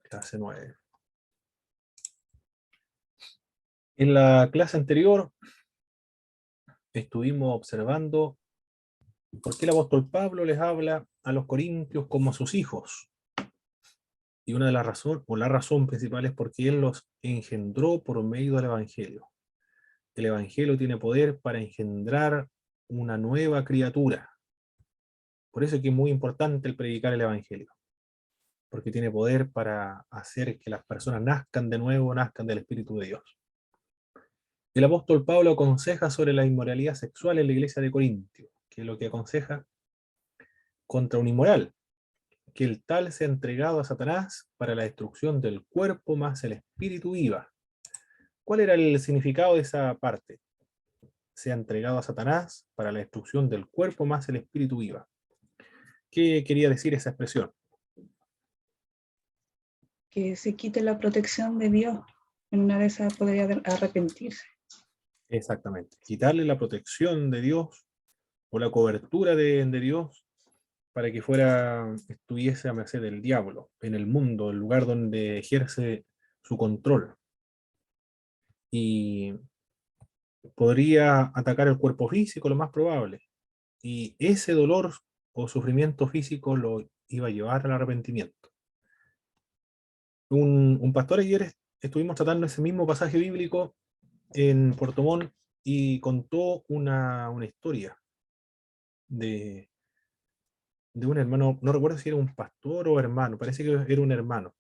Clase 9. En la clase anterior estuvimos observando por qué el apóstol Pablo les habla a los corintios como a sus hijos. Y una de las razones, o la razón principal, es porque él los engendró por medio del Evangelio. El Evangelio tiene poder para engendrar una nueva criatura. Por eso es que es muy importante el predicar el Evangelio, porque tiene poder para hacer que las personas nazcan de nuevo, nazcan del Espíritu de Dios. El apóstol Pablo aconseja sobre la inmoralidad sexual en la iglesia de Corintio, que es lo que aconseja contra un inmoral, que el tal sea entregado a Satanás para la destrucción del cuerpo más el espíritu viva. ¿Cuál era el significado de esa parte? Sea entregado a Satanás para la destrucción del cuerpo más el espíritu viva. ¿Qué quería decir esa expresión? Que se quite la protección de Dios. En una de esas podría arrepentirse. Exactamente. Quitarle la protección de Dios o la cobertura de Dios para que estuviese a merced del diablo en el mundo, el lugar donde ejerce su control. Y podría atacar el cuerpo físico, lo más probable. Y ese dolor o sufrimiento físico lo iba a llevar al arrepentimiento. Un pastor ayer estuvimos tratando ese mismo pasaje bíblico en Puerto Montt y contó una historia de un hermano, no recuerdo si era un pastor o hermano, parece que era un hermano,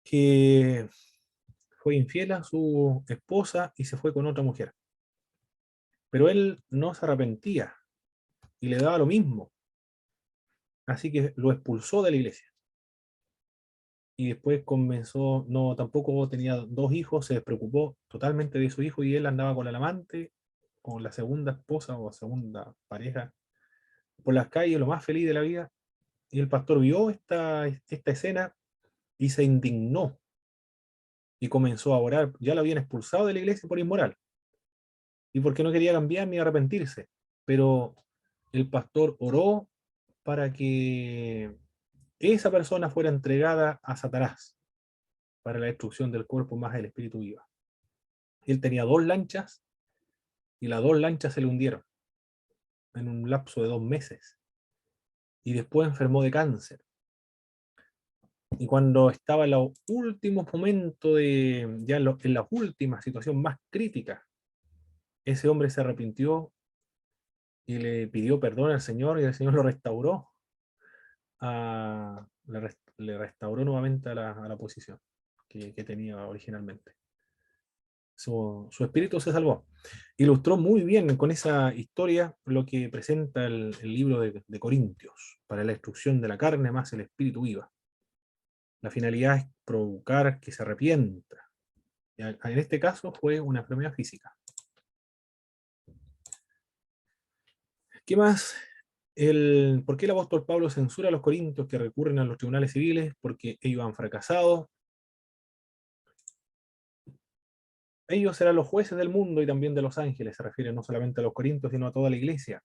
que fue infiel a su esposa y se fue con otra mujer. Pero él no se arrepentía y le daba lo mismo. Así que lo expulsó de la iglesia. Y después comenzó, no, tampoco tenía dos hijos, se despreocupó totalmente de su hijo y él andaba con el amante, con la segunda esposa o segunda pareja, por las calles, lo más feliz de la vida. Y el pastor vio esta escena y se indignó y comenzó a orar. Ya lo habían expulsado de la iglesia por inmoral y porque no quería cambiar ni arrepentirse. Pero el pastor oró para que esa persona fuera entregada a Satanás para la destrucción del cuerpo más el espíritu viva. Él tenía 2 lanchas y las 2 lanchas se le hundieron en un lapso de 2 meses. Y después enfermó de cáncer. Y cuando estaba en los últimos momentos, en la última situación más crítica, ese hombre se arrepintió y le pidió perdón al Señor y el Señor lo restauró. Le restauró nuevamente a la posición que tenía originalmente. Su espíritu se salvó. Ilustró muy bien con esa historia lo que presenta el libro de Corintios, para la destrucción de la carne más el espíritu viva. La finalidad es provocar que se arrepienta. En este caso fue una enfermedad física. ¿Qué más? ¿Por qué el apóstol Pablo censura a los corintios que recurren a los tribunales civiles? Porque ellos han fracasado. Ellos serán los jueces del mundo y también de los ángeles, se refiere no solamente a los corintios, sino a toda la iglesia.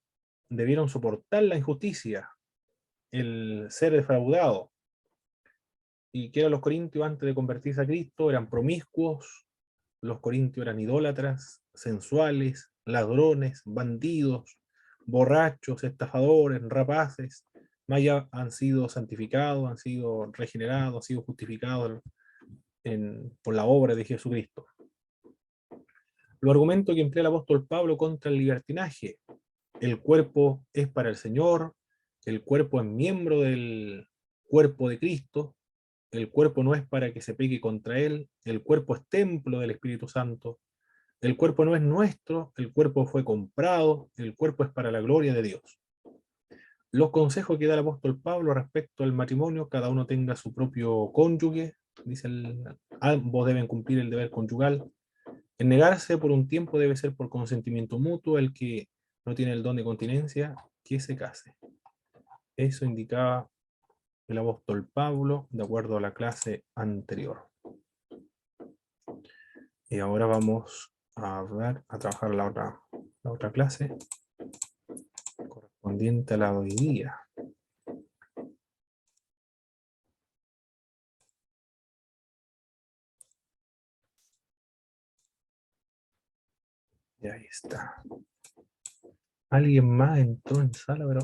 Debieron soportar la injusticia, el ser defraudado. ¿Y qué eran los corintios antes de convertirse a Cristo? Eran promiscuos, los corintios eran idólatras, sensuales, ladrones, bandidos, borrachos, estafadores, rapaces. Más ya han sido santificados, han sido regenerados, han sido justificados por la obra de Jesucristo. Los argumentos que emplea el apóstol Pablo contra el libertinaje: el cuerpo es para el Señor, el cuerpo es miembro del cuerpo de Cristo, el cuerpo no es para que se pegue contra él, el cuerpo es templo del Espíritu Santo, el cuerpo no es nuestro, el cuerpo fue comprado, el cuerpo es para la gloria de Dios. Los consejos que da el apóstol Pablo respecto al matrimonio: cada uno tenga su propio cónyuge, dice ambos deben cumplir el deber conyugal. El negarse por un tiempo debe ser por consentimiento mutuo. El que no tiene el don de continencia, que se case. Eso indicaba el apóstol Pablo, de acuerdo a la clase anterior. Y ahora vamos a trabajar la otra clase correspondiente a la de hoy día. Y ahí está. Alguien más entró en sala, pero...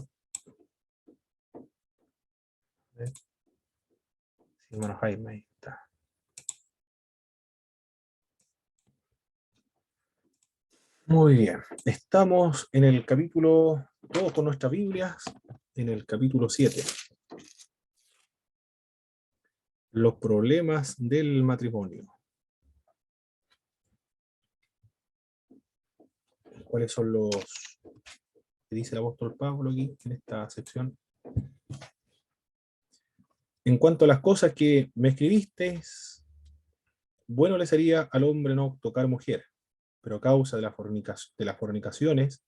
A ver. Sí, hermano Jaime, ahí está. Muy bien. Estamos en el capítulo, todos con nuestras Biblias, en el capítulo 7. Los problemas del matrimonio. ¿Cuáles son los que dice el apóstol Pablo aquí en esta sección? En cuanto a las cosas que me escribiste, bueno le sería al hombre no tocar mujer, pero a causa de las fornicaciones,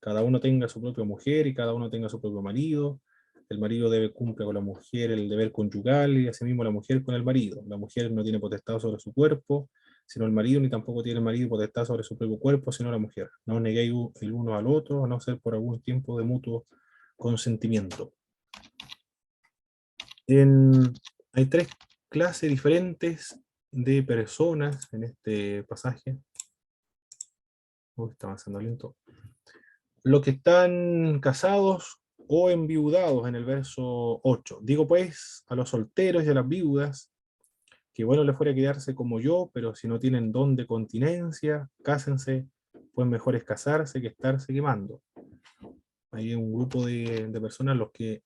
cada uno tenga su propia mujer y cada uno tenga su propio marido. El marido debe cumplir con la mujer el deber conyugal y asimismo la mujer con el marido. La mujer no tiene potestad sobre su cuerpo, sino el marido, ni tampoco tiene el marido potestad sobre su propio cuerpo, sino la mujer. No os neguéis el uno al otro, a no ser por algún tiempo de mutuo consentimiento. Hay tres clases diferentes de personas en este pasaje. Uy, está avanzando lento. Los que están casados o enviudados en el verso 8. Digo pues a los solteros y a las viudas, que bueno les fuera quedarse como yo, pero si no tienen don de continencia, cásense, pues mejor es casarse que estarse quemando. Hay un grupo de personas los que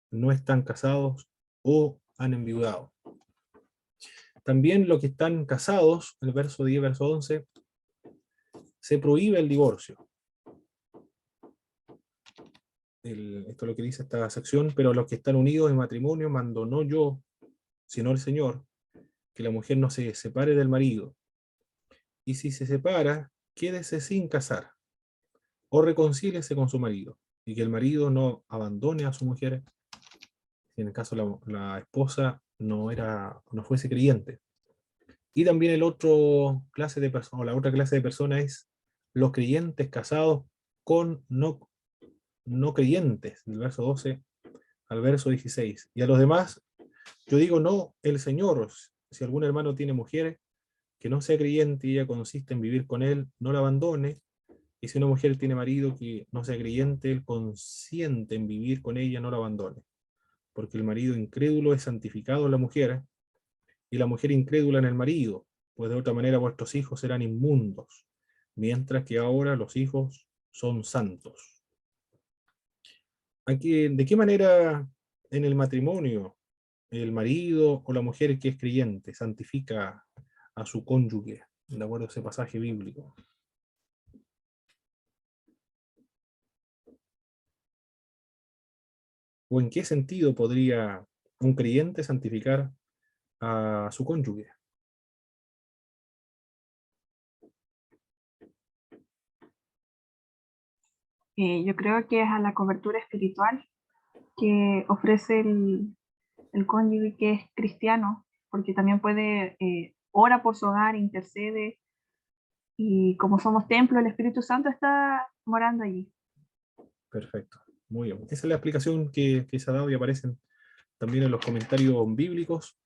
no están casados o han enviudado. También los que están casados, el verso 10, verso 11, se prohíbe el divorcio. Esto es lo que dice esta sección, pero los que están unidos en matrimonio mando no yo, sino el Señor, que la mujer no se separe del marido. Y si se separa, quédese sin casar, o reconcíliese con su marido, y que el marido no abandone a su mujer, si en el caso la esposa no fuese creyente. Y también la otra clase de personas es los creyentes casados con no creyentes, del verso 12 al verso 16. Y a los demás, yo digo no, el Señor, si algún hermano tiene mujer que no sea creyente y ella consiste en vivir con él, no la abandone. Y si una mujer tiene marido que no sea creyente, él consiente en vivir con ella, no la abandone. Porque el marido incrédulo es santificado en la mujer, y la mujer incrédula en el marido, pues de otra manera vuestros hijos serán inmundos, mientras que ahora los hijos son santos. Aquí, ¿de qué manera en el matrimonio el marido o la mujer que es creyente santifica a su cónyuge, de acuerdo a ese pasaje bíblico? ¿O en qué sentido podría un creyente santificar a su cónyuge? Yo creo que es a la cobertura espiritual que ofrece el cónyuge que es cristiano, porque también puede, ora por su hogar, intercede, y como somos templo, el Espíritu Santo está morando allí. Perfecto, muy bien. Esa es la explicación que se ha dado y aparecen también en los comentarios bíblicos.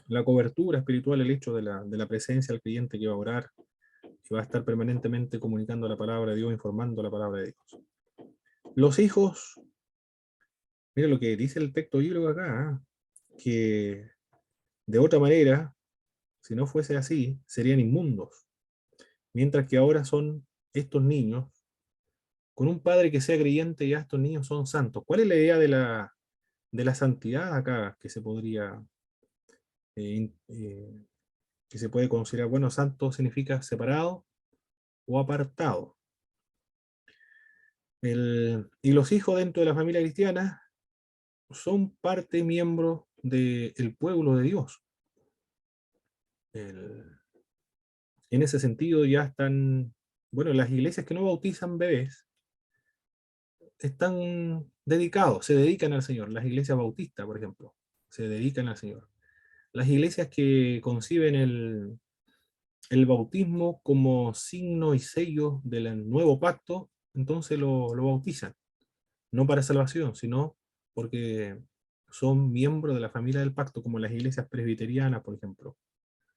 La cobertura espiritual, el hecho de la presencia del creyente que va a orar, que va a estar permanentemente comunicando la palabra de Dios, informando la palabra de Dios. Los hijos, mira lo que dice el texto bíblico acá, que de otra manera, si no fuese así, serían inmundos, mientras que ahora son estos niños, con un padre que sea creyente, ya estos niños son santos. ¿Cuál es la idea de la santidad acá que se podría, que se puede considerar? Bueno, santo significa separado o apartado. Y los hijos dentro de la familia cristiana son parte, miembro del pueblo de Dios. En ese sentido ya están, bueno, las iglesias que no bautizan bebés están dedicados, se dedican al Señor. Las iglesias bautistas, por ejemplo, se dedican al Señor. Las iglesias que conciben el bautismo como signo y sello del nuevo pacto, entonces lo bautizan. No para salvación, sino porque son miembros de la familia del pacto, como las iglesias presbiterianas, por ejemplo.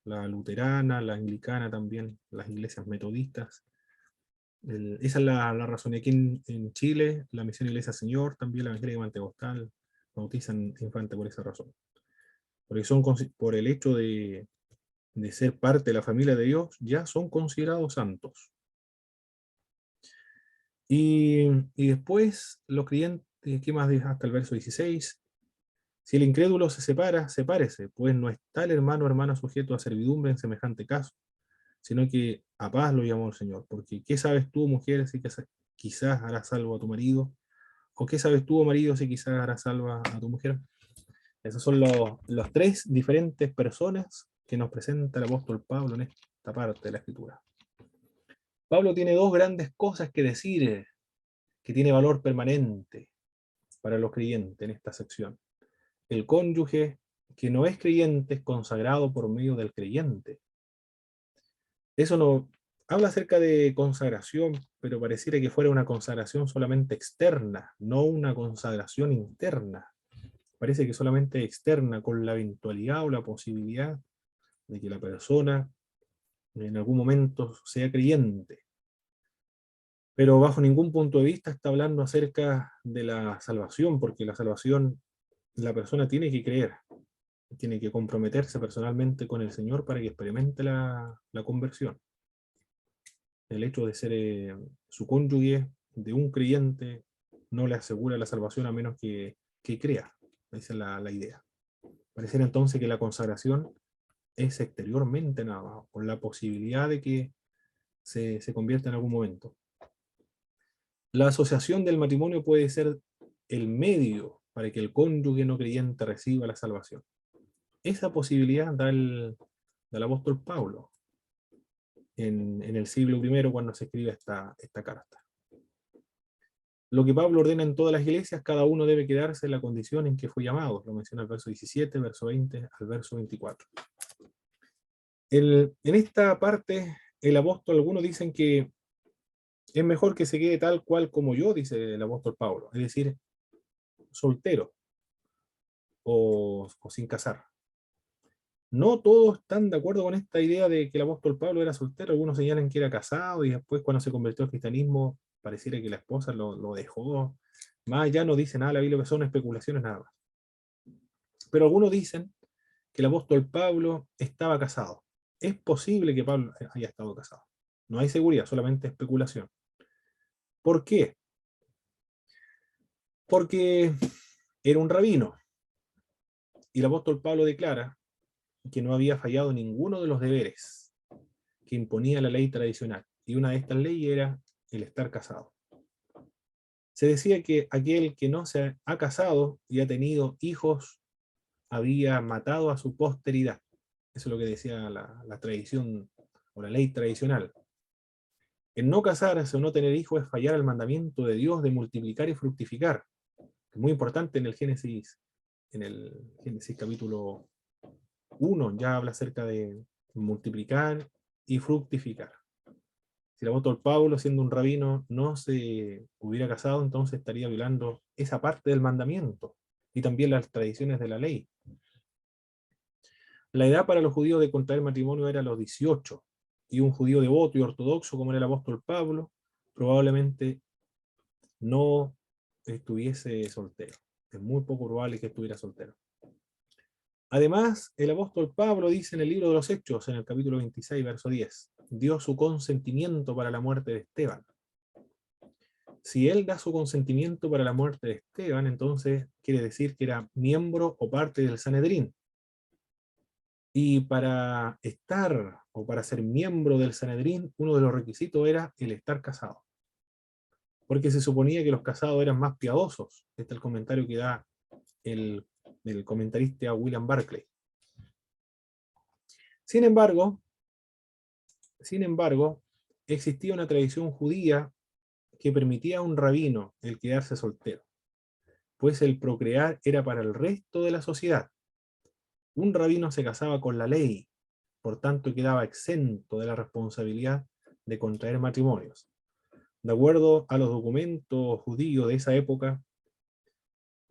la luterana, la anglicana también, las iglesias metodistas. Esa es la razón. Y aquí en Chile, la Misión Iglesia Señor, también la Evangélica Pentecostal, bautizan infantes por esa razón. Porque por el hecho de ser parte de la familia de Dios, ya son considerados santos. Y después, los creyentes, ¿qué más dice hasta el verso 16? Si el incrédulo se separa, sepárese, pues no está el hermano o hermana sujeto a servidumbre en semejante caso, sino que a paz lo llamó el Señor. Porque ¿qué sabes tú, mujer, si quizás harás salvo a tu marido? ¿O qué sabes tú, marido, si quizás harás salvo a tu mujer? Esos son los tres diferentes personas que nos presenta el apóstol Pablo en esta parte de la Escritura. Pablo tiene dos grandes cosas que decir, que tiene valor permanente para los creyentes en esta sección. El cónyuge que no es creyente es consagrado por medio del creyente. Eso no habla acerca de consagración, pero pareciera que fuera una consagración solamente externa, no una consagración interna. Parece que solamente externa, con la eventualidad o la posibilidad de que la persona en algún momento sea creyente. Pero bajo ningún punto de vista está hablando acerca de la salvación, porque la salvación, la persona tiene que creer, tiene que comprometerse personalmente con el Señor para que experimente la conversión. El hecho de ser su cónyuge de un creyente no le asegura la salvación a menos que crea. Esa es la idea. Pareciera entonces que la consagración es exteriormente nada más, con la posibilidad de que se convierta en algún momento. La asociación del matrimonio puede ser el medio para que el cónyuge no creyente reciba la salvación. Esa posibilidad da el apóstol Pablo en el siglo I cuando se escribe esta carta. Lo que Pablo ordena en todas las iglesias, cada uno debe quedarse en la condición en que fue llamado. Lo menciona el verso 17, verso 20 al verso 24. En esta parte, el apóstol, algunos dicen que es mejor que se quede tal cual como yo, dice el apóstol Pablo, es decir, soltero o sin casar. No todos están de acuerdo con esta idea de que el apóstol Pablo era soltero. Algunos señalan que era casado y después cuando se convirtió al cristianismo pareciera que la esposa lo dejó. Más ya no dice nada la Biblia, que son especulaciones nada más. Pero algunos dicen que el apóstol Pablo estaba casado. Es posible que Pablo haya estado casado. No hay seguridad, solamente especulación. ¿Por qué? Porque era un rabino. Y el apóstol Pablo declara que no había fallado ninguno de los deberes que imponía la ley tradicional. Y una de estas leyes era el estar casado. Se decía que aquel que no se ha casado y ha tenido hijos había matado a su posteridad. Eso es lo que decía la tradición o la ley tradicional. El no casarse o no tener hijos es fallar al mandamiento de Dios de multiplicar y fructificar. Es muy importante en el Génesis capítulo 1, ya habla acerca de multiplicar y fructificar. Si el apóstol Pablo, siendo un rabino, no se hubiera casado, entonces estaría violando esa parte del mandamiento y también las tradiciones de la ley. La edad para los judíos de contraer matrimonio era los 18, y un judío devoto y ortodoxo como era el apóstol Pablo, probablemente no estuviese soltero. Es muy poco probable que estuviera soltero. Además, el apóstol Pablo dice en el libro de los Hechos, en el capítulo 26, verso 10, dio su consentimiento para la muerte de Esteban. Si él da su consentimiento para la muerte de Esteban, entonces quiere decir que era miembro o parte del Sanedrín. Y para estar o para ser miembro del Sanedrín, uno de los requisitos era el estar casado. Porque se suponía que los casados eran más piadosos. Este es el comentario que da el comentarista William Barclay. Sin embargo, existía una tradición judía que permitía a un rabino el quedarse soltero, pues el procrear era para el resto de la sociedad. Un rabino se casaba con la ley, por tanto quedaba exento de la responsabilidad de contraer matrimonios. De acuerdo a los documentos judíos de esa época,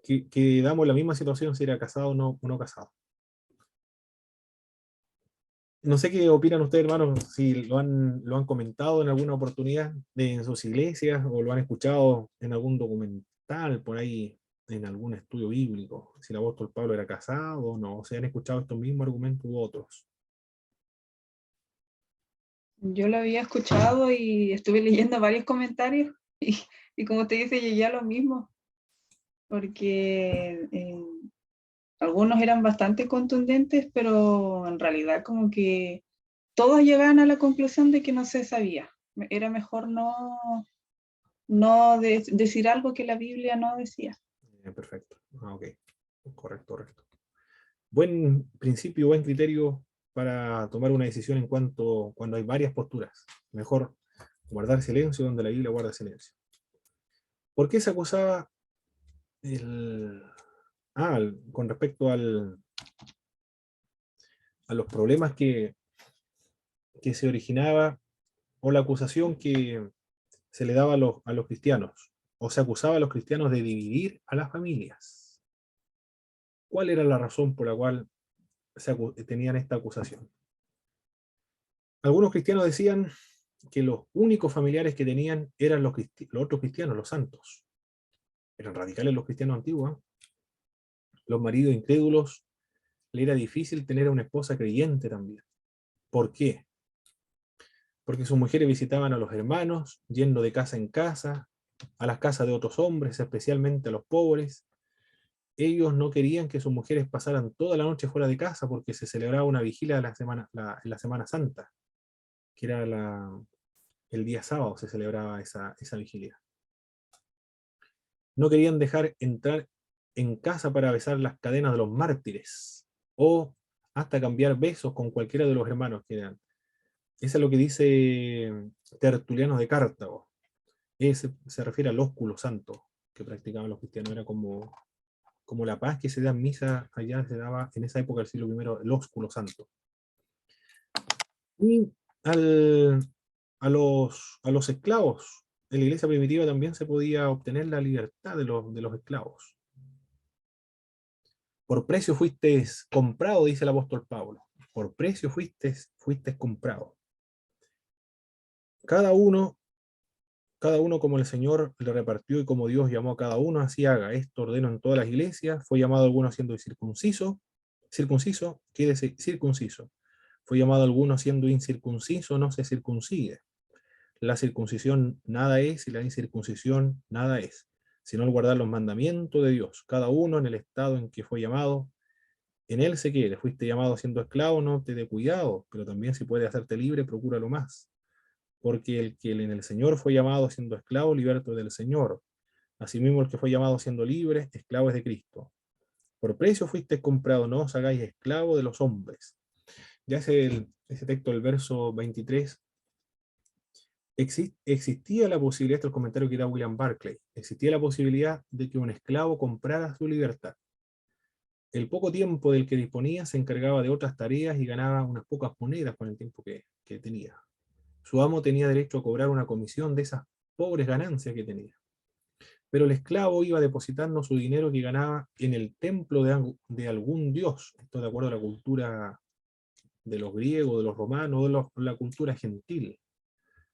que damos la misma situación si era casado o no casado. No sé qué opinan ustedes, hermanos, si lo han comentado en alguna oportunidad en sus iglesias o lo han escuchado en algún documental por ahí, en algún estudio bíblico, si el apóstol Pablo era casado o no, o se han escuchado estos mismos argumentos u otros. Yo lo había escuchado y estuve leyendo varios comentarios y como te dice, llegué a lo mismo, porque algunos eran bastante contundentes, pero en realidad como que todos llegaban a la conclusión de que no se sabía. Era mejor no decir algo que la Biblia no decía. Perfecto. Ok. Correcto, correcto. Buen principio, buen criterio para tomar una decisión en cuanto cuando hay varias posturas. Mejor guardar silencio donde la Biblia guarda silencio. ¿Por qué se acusaba el, con respecto a los problemas que se originaba o la acusación que se le daba a los cristianos, o se acusaba a los cristianos de dividir a las familias? ¿Cuál era la razón por la cual tenían esta acusación? Algunos cristianos decían que los únicos familiares que tenían eran los otros cristianos, los santos. Eran radicales los cristianos antiguos, ¿eh? Los maridos incrédulos, le era difícil tener a una esposa creyente también. ¿Por qué? Porque sus mujeres visitaban a los hermanos, yendo de casa en casa, a las casas de otros hombres, especialmente a los pobres. Ellos no querían que sus mujeres pasaran toda la noche fuera de casa porque se celebraba una vigilia de en la Semana Santa, que era el día sábado se celebraba esa vigilia. No querían dejar entrar en casa para besar las cadenas de los mártires, o hasta cambiar besos con cualquiera de los hermanos que eran. Eso es lo que dice Tertuliano de Cartago. Se refiere al ósculo santo que practicaban los cristianos. Era como la paz que se da en misa allá, se daba en esa época del siglo I, el ósculo santo. Y al, a los esclavos, en la iglesia primitiva también se podía obtener la libertad de los esclavos. Por precio fuiste comprado, dice el apóstol Pablo. Por precio fuiste comprado. Cada uno, cada uno como el Señor le repartió y como Dios llamó a cada uno, así haga. Esto ordeno en todas las iglesias. Fue llamado alguno siendo circunciso, quédese circunciso. Fue llamado alguno siendo incircunciso, no se circuncide. La circuncisión nada es y la incircuncisión nada es, sino el guardar los mandamientos de Dios, cada uno en el estado en que fue llamado. En él se quiere, fuiste llamado siendo esclavo, no te dé cuidado, pero también si puede hacerte libre, procúralo más. Porque el que en el Señor fue llamado siendo esclavo, liberto del Señor. Asimismo, el que fue llamado siendo libre, esclavo es de Cristo. Por precio fuiste comprado, no os hagáis esclavo de los hombres. Ya ese texto del verso 23, existía la posibilidad, este es el comentario que da William Barclay, existía la posibilidad de que un esclavo comprara su libertad. El poco tiempo del que disponía se encargaba de otras tareas y ganaba unas pocas monedas con el tiempo que tenía. Su amo tenía derecho a cobrar una comisión de esas pobres ganancias que tenía. Pero el esclavo iba depositando su dinero que ganaba en el templo de algún dios. Esto de acuerdo a la cultura de los griegos, de los romanos, la cultura gentil.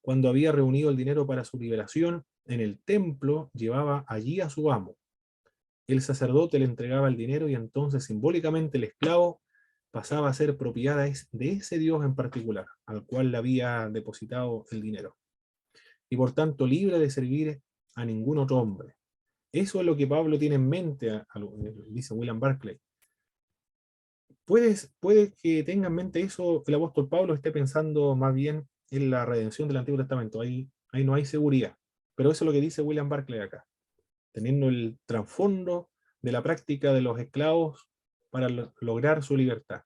Cuando había reunido el dinero para su liberación, en el templo llevaba allí a su amo. El sacerdote le entregaba el dinero y entonces simbólicamente el esclavo pasaba a ser propiedad de ese dios en particular, al cual le había depositado el dinero. Y por tanto libre de servir a ningún otro hombre. Eso es lo que Pablo tiene en mente, dice William Barclay. Puede que tenga en mente eso, el apóstol Pablo esté pensando más bien en la redención del Antiguo Testamento. Ahí no hay seguridad. Pero eso es lo que dice William Barclay acá, teniendo el trasfondo de la práctica de los esclavos para lograr su libertad.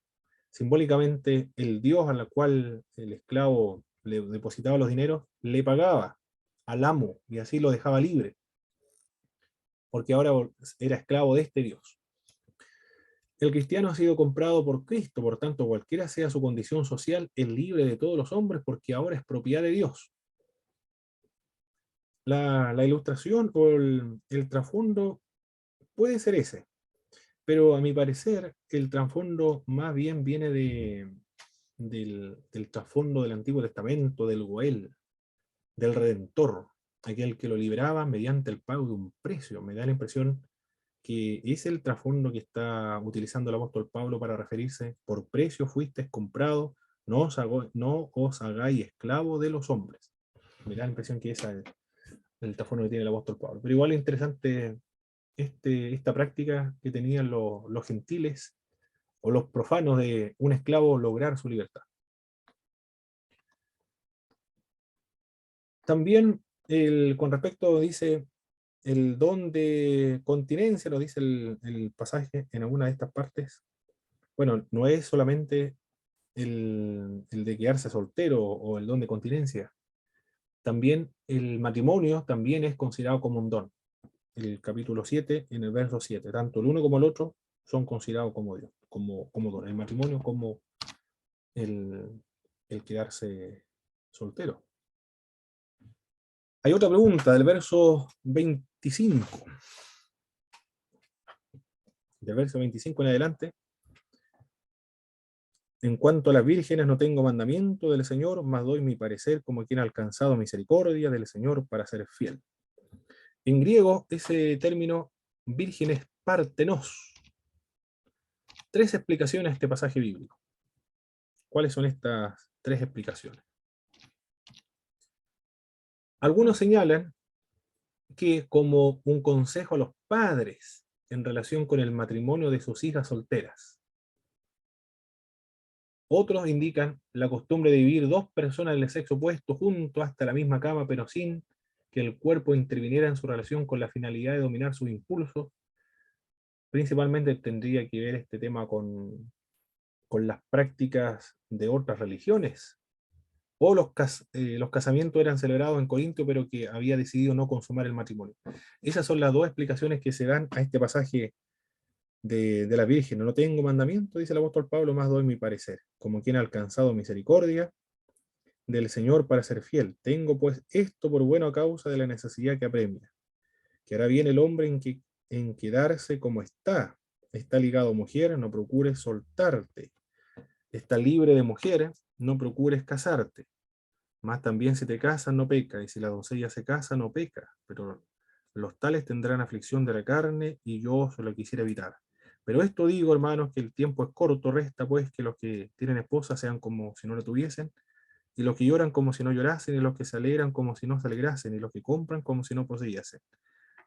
Simbólicamente, el Dios al cual el esclavo le depositaba los dineros, le pagaba al amo y así lo dejaba libre, porque ahora era esclavo de este Dios. El cristiano ha sido comprado por Cristo, por tanto, cualquiera sea su condición social, es libre de todos los hombres porque ahora es propiedad de Dios. La ilustración o el trasfondo puede ser ese, pero a mi parecer el trasfondo más bien viene del trasfondo del Antiguo Testamento, del Goel, del Redentor, aquel que lo liberaba mediante el pago de un precio. Me da la impresión que es el trasfondo que está utilizando el apóstol Pablo para referirse: por precio fuisteis comprado, no os hagáis esclavo de los hombres. Me da la impresión que ese es el trasfondo que tiene el apóstol Pablo. Pero igual es interesante esta práctica que tenían los gentiles o los profanos de un esclavo lograr su libertad. También con respecto, dice, el don de continencia, lo dice el pasaje en alguna de estas partes. Bueno, no es solamente el de quedarse soltero o el don de continencia. También el matrimonio también es considerado como un don. El capítulo 7, en el verso 7, tanto el uno como el otro son considerados como Dios, como don. El matrimonio como el quedarse soltero. Hay otra pregunta del verso 25. Del verso 25 en adelante. En cuanto a las vírgenes, no tengo mandamiento del Señor, mas doy mi parecer como quien ha alcanzado misericordia del Señor para ser fiel. En griego, ese término virgen es partenos. 3 explicaciones a este pasaje bíblico. ¿Cuáles son estas 3 explicaciones? Algunos señalan que como un consejo a los padres en relación con el matrimonio de sus hijas solteras. Otros indican la costumbre de vivir 2 personas del sexo opuesto juntos hasta la misma cama, pero sin que el cuerpo interviniera en su relación con la finalidad de dominar sus impulsos. Principalmente tendría que ver este tema con las prácticas de otras religiones. O los casamientos eran celebrados en Corinto, pero que había decidido no consumar el matrimonio. Esas son las 2 explicaciones que se dan a este pasaje de la Virgen. No tengo mandamiento, dice el apóstol Pablo, más doy mi parecer, como quien ha alcanzado misericordia del Señor para ser fiel. Tengo pues esto por buena causa de la necesidad que apremia, que hará bien el hombre en quedarse como está. Está ligado a mujer, no procures soltarte. Está libre de mujer, no procures casarte. Más también si te casas no peca, y si la doncella se casa no peca, pero los tales tendrán aflicción de la carne, y yo se lo quisiera evitar. Pero esto digo, hermanos, que el tiempo es corto, resta pues que los que tienen esposa sean como si no la tuviesen, y los que lloran como si no llorasen, y los que se alegran como si no se alegrasen, y los que compran como si no poseyesen,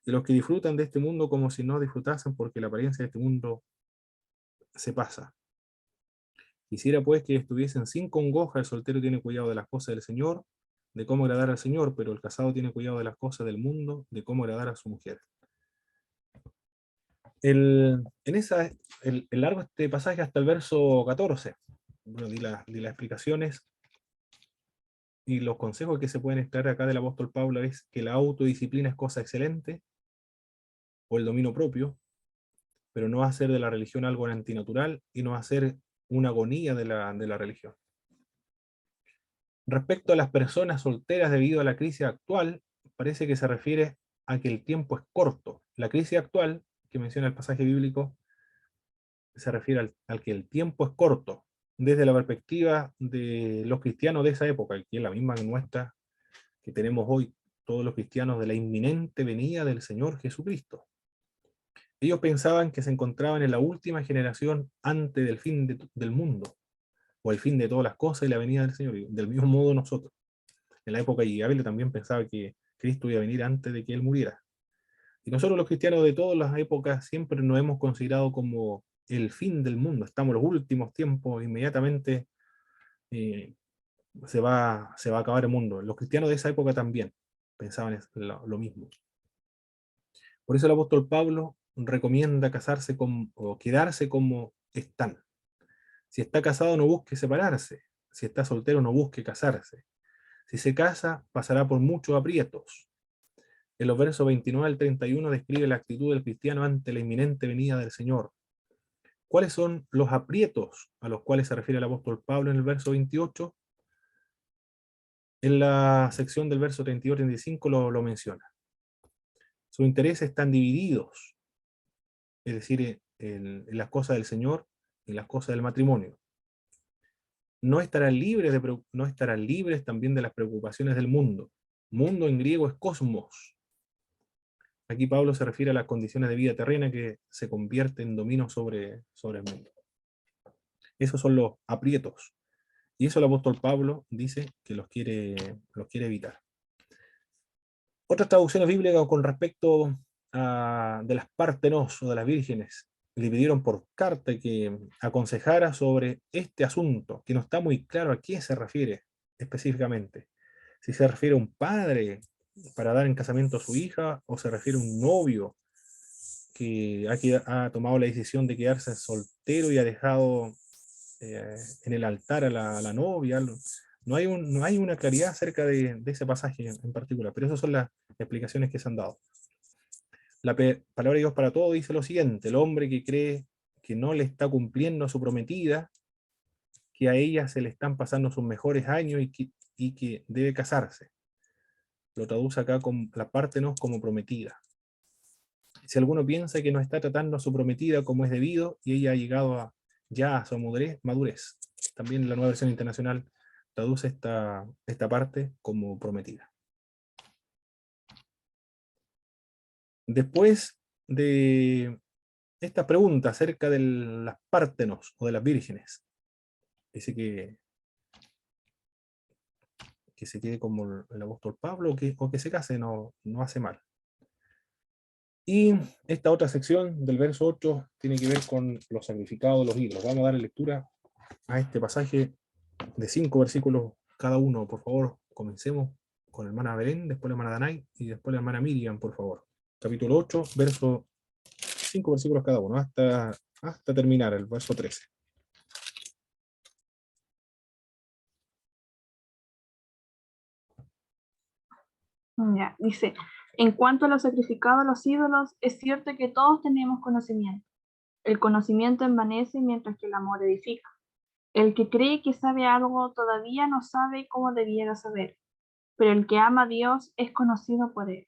y los que disfrutan de este mundo como si no disfrutasen, porque la apariencia de este mundo se pasa. Quisiera pues que estuviesen sin congoja. El soltero tiene cuidado de las cosas del Señor, de cómo agradar al Señor, pero el casado tiene cuidado de las cosas del mundo, de cómo agradar a su mujer. El largo este pasaje hasta el verso 14. Bueno, di las explicaciones y los consejos que se pueden extraer acá del apóstol Pablo es que la autodisciplina es cosa excelente, o el dominio propio, pero no hacer de la religión algo antinatural y no hacer una agonía de la religión. Respecto a las personas solteras debido a la crisis actual, parece que se refiere a que el tiempo es corto. La crisis actual, que menciona el pasaje bíblico, se refiere al que el tiempo es corto, desde la perspectiva de los cristianos de esa época, que es la misma que nuestra, que tenemos hoy todos los cristianos, de la inminente venida del Señor Jesucristo. Ellos pensaban que se encontraban en la última generación antes del fin del mundo, o el fin de todas las cosas y la venida del Señor. Y del mismo modo nosotros. En la época de Abel también pensaba que Cristo iba a venir antes de que él muriera. Y nosotros los cristianos de todas las épocas siempre nos hemos considerado como el fin del mundo. Estamos en los últimos tiempos, inmediatamente eh, se va a acabar el mundo. Los cristianos de esa época también pensaban lo mismo. Por eso el apóstol Pablo recomienda casarse o quedarse como están. Si está casado, no busque separarse. Si está soltero, no busque casarse. Si se casa, pasará por muchos aprietos. En los versos 29 al 31 describe la actitud del cristiano ante la inminente venida del Señor. ¿Cuáles son los aprietos a los cuales se refiere el apóstol Pablo en el verso 28? En la sección del verso 32-35 lo menciona. Sus intereses están divididos, es decir, en las cosas del Señor y en las cosas del matrimonio. no estarán libres también de las preocupaciones del mundo. Mundo en griego es cosmos. Aquí Pablo se refiere a las condiciones de vida terrena que se convierte en dominio sobre el mundo. Esos son los aprietos. Y eso el apóstol Pablo dice que los quiere evitar. Otras traducciones bíblicas con respecto de las pártenos o de las vírgenes le pidieron por carta que aconsejara sobre este asunto, que no está muy claro a qué se refiere específicamente. Si se refiere a un padre para dar en casamiento a su hija, o se refiere a un novio que ha tomado la decisión de quedarse soltero y ha dejado en el altar a la novia. No hay una claridad acerca de ese pasaje en particular, pero esas son las explicaciones que se han dado. La palabra de Dios para todo dice lo siguiente: el hombre que cree que no le está cumpliendo a su prometida, que a ella se le están pasando sus mejores años y que debe casarse. Lo traduce acá con la Pártenos como prometida. Si alguno piensa que no está tratando a su prometida como es debido y ella ha llegado ya a su madurez. También la Nueva Versión Internacional traduce esta parte como prometida. Después de esta pregunta acerca de las pártenos o de las vírgenes, dice que se quede como el apóstol Pablo o que se case, no hace mal. Y esta otra sección del verso 8 tiene que ver con los sacrificados de los ídolos. Vamos a dar lectura a este pasaje de 5 versículos cada uno. Por favor, comencemos con la hermana Belén, después la hermana Danay y después la hermana Miriam, por favor. Capítulo 8, verso 5 versículos cada uno, hasta terminar el verso 13. Ya, dice, en cuanto a los sacrificados a los ídolos, es cierto que todos tenemos conocimiento. El conocimiento envanece mientras que el amor edifica. El que cree que sabe algo todavía no sabe cómo debiera saber, pero el que ama a Dios es conocido por él.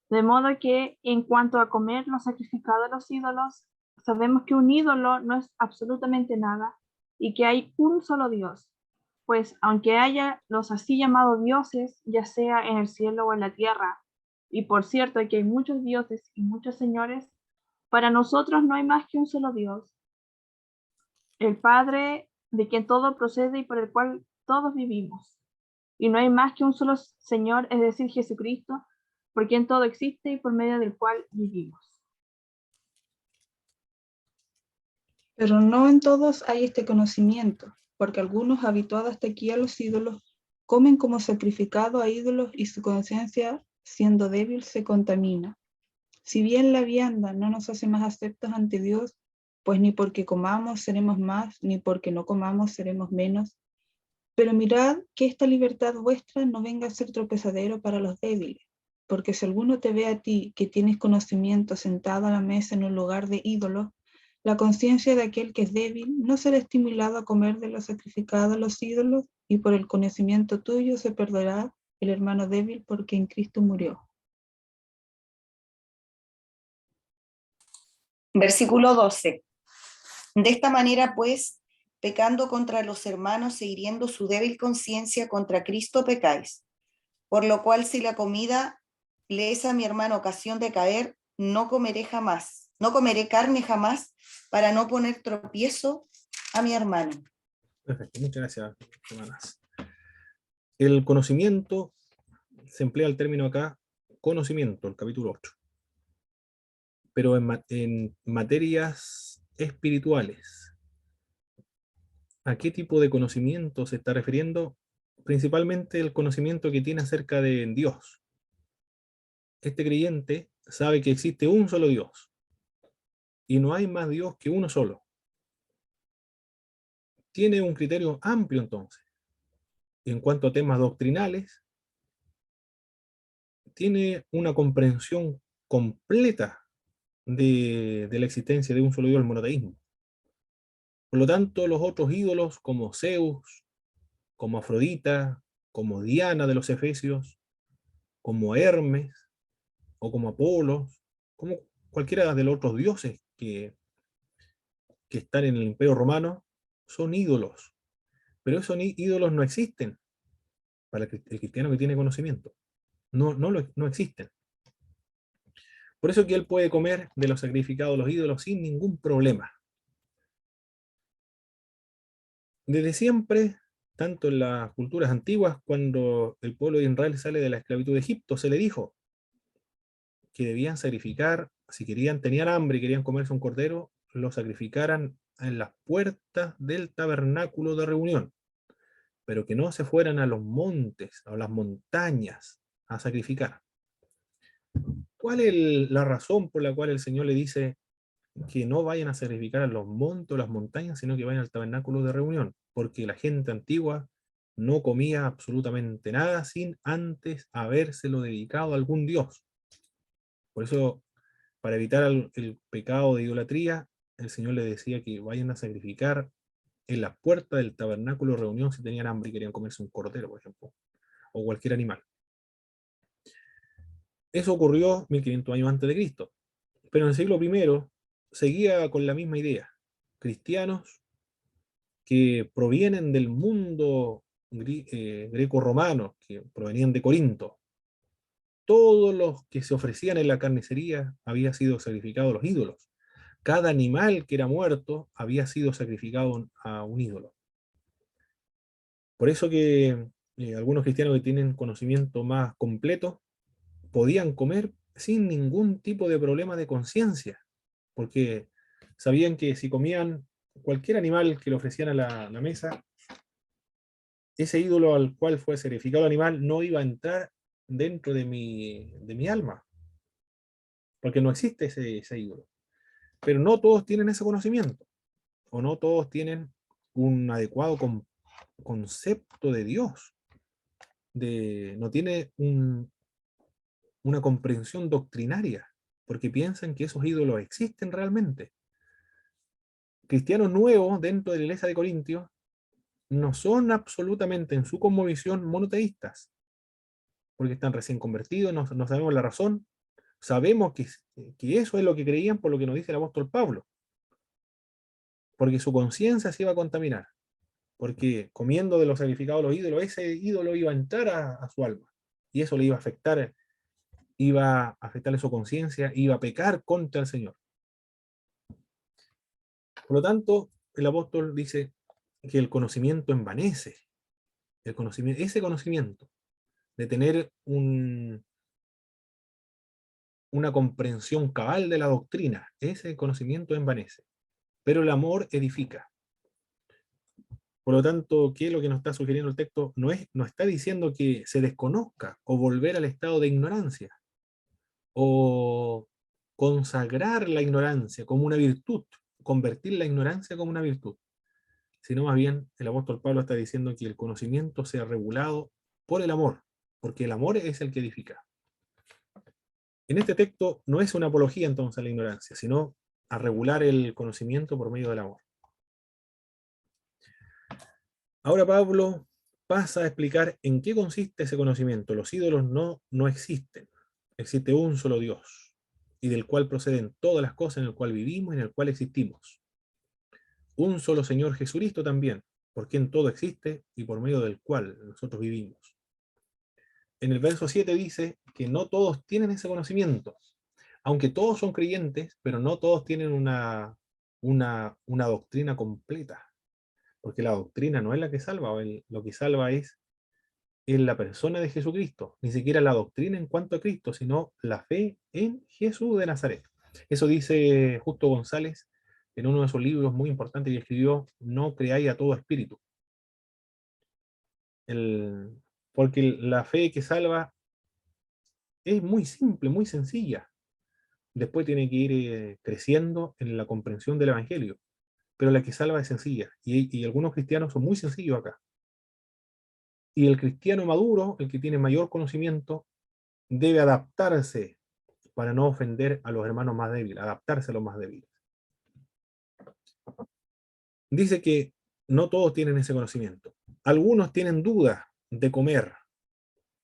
De modo que, en cuanto a comer lo sacrificado a los ídolos, sabemos que un ídolo no es absolutamente nada y que hay un solo Dios. Pues aunque haya los así llamados dioses, ya sea en el cielo o en la tierra, y por cierto que hay muchos dioses y muchos señores, para nosotros no hay más que un solo Dios, el Padre, de quien todo procede y por el cual todos vivimos. Y no hay más que un solo Señor, es decir, Jesucristo, por quien todo existe y por medio del cual vivimos. Pero no en todos hay este conocimiento, porque algunos habituados hasta aquí a los ídolos comen como sacrificado a ídolos y su conciencia, siendo débil, se contamina. Si bien la vianda no nos hace más aceptos ante Dios, pues ni porque comamos seremos más, ni porque no comamos seremos menos. Pero mirad que esta libertad vuestra no venga a ser tropezadero para los débiles, porque si alguno te ve a ti que tienes conocimiento sentado a la mesa en un lugar de ídolos, la conciencia de aquel que es débil no será estimulado a comer de lo sacrificado a los ídolos, y por el conocimiento tuyo se perderá el hermano débil porque en Cristo murió. Versículo 12. De esta manera, pues, pecando contra los hermanos e hiriendo su débil conciencia, contra Cristo pecáis. Por lo cual, si la comida le es a mi hermano ocasión de caer, no comeré carne jamás, para no poner tropiezo a mi hermano. Perfecto, muchas gracias, hermanas. El conocimiento, se emplea el término acá, conocimiento, el capítulo 8. Pero en materias espirituales. ¿A qué tipo de conocimiento se está refiriendo? Principalmente el conocimiento que tiene acerca de Dios. Este creyente sabe que existe un solo Dios y no hay más Dios que uno solo. Tiene un criterio amplio entonces. En cuanto a temas doctrinales, tiene una comprensión completa de la existencia de un solo Dios, el monoteísmo. Por lo tanto, los otros ídolos como Zeus, como Afrodita, como Diana de los Efesios, como Hermes o como Apolos, como cualquiera de los otros dioses que están en el Imperio Romano, son ídolos. Pero esos ídolos no existen para el cristiano que tiene conocimiento. No existen. Por eso que él puede comer de los sacrificados de los ídolos sin ningún problema. Desde siempre, tanto en las culturas antiguas, cuando el pueblo de Israel sale de la esclavitud de Egipto, se le dijo que debían sacrificar, si tenían hambre y querían comerse un cordero, lo sacrificaran en las puertas del tabernáculo de reunión, pero que no se fueran a los montes, a las montañas, a sacrificar. ¿Cuál es la razón por la cual el Señor le dice que no vayan a sacrificar a los montes o las montañas, sino que vayan al tabernáculo de reunión? Porque la gente antigua no comía absolutamente nada sin antes habérselo dedicado a algún dios. Por eso, para evitar el pecado de idolatría, el Señor le decía que vayan a sacrificar en la puerta del tabernáculo de reunión si tenían hambre y querían comerse un cordero, por ejemplo, o cualquier animal. Eso ocurrió 1500 años antes de Cristo. Pero en el siglo I seguía con la misma idea. Cristianos que provienen del mundo greco-romano, que provenían de Corinto. Todos los que se ofrecían en la carnicería había sido sacrificado a los ídolos. Cada animal que era muerto había sido sacrificado a un ídolo. Por eso que algunos cristianos que tienen conocimiento más completo podían comer sin ningún tipo de problema de conciencia, porque sabían que si comían cualquier animal que le ofrecían a la mesa, ese ídolo al cual fue sacrificado el animal no iba a entrar dentro de mi alma, porque no existe ese ídolo. Pero no todos tienen ese conocimiento, o no todos tienen un adecuado concepto de Dios, no tiene una comprensión doctrinaria, porque piensan que esos ídolos existen realmente. Cristianos nuevos dentro de la iglesia de Corintios no son absolutamente en su cosmovisión monoteístas, porque están recién convertidos, no sabemos la razón, sabemos que eso es lo que creían por lo que nos dice el apóstol Pablo, porque su conciencia se iba a contaminar, porque comiendo de los sacrificados de los ídolos, ese ídolo iba a entrar a su alma, y eso le iba a afectarle su conciencia, iba a pecar contra el Señor. Por lo tanto, el apóstol dice que el conocimiento envanece. Ese conocimiento de tener una comprensión cabal de la doctrina, ese conocimiento envanece. Pero el amor edifica. Por lo tanto, ¿qué es lo que nos está sugiriendo el texto? No está diciendo que se desconozca o volver al estado de ignorancia o consagrar la ignorancia como una virtud, convertir la ignorancia como una virtud, sino más bien el apóstol Pablo está diciendo que el conocimiento sea regulado por el amor, porque el amor es el que edifica. En este texto no es una apología entonces a la ignorancia, sino a regular el conocimiento por medio del amor. Ahora Pablo pasa a explicar en qué consiste ese conocimiento. Los ídolos no existen. Existe un solo Dios, y del cual proceden todas las cosas en el cual vivimos y en el cual existimos. Un solo Señor Jesucristo también, por quien todo existe y por medio del cual nosotros vivimos. En el verso 7 dice que no todos tienen ese conocimiento, aunque todos son creyentes, pero no todos tienen una doctrina completa, porque la doctrina no es la que salva, lo que salva es la persona de Jesucristo, ni siquiera la doctrina en cuanto a Cristo, sino la fe en Jesús de Nazaret. Eso dice Justo González en uno de sus libros muy importantes que escribió, No creáis a todo espíritu. Porque la fe que salva es muy simple, muy sencilla. Después tiene que ir creciendo en la comprensión del Evangelio. Pero la que salva es sencilla. Y algunos cristianos son muy sencillos acá. Y el cristiano maduro, el que tiene mayor conocimiento, debe adaptarse para no ofender a los hermanos más débiles, adaptarse a los más débiles. Dice que no todos tienen ese conocimiento. Algunos tienen duda de comer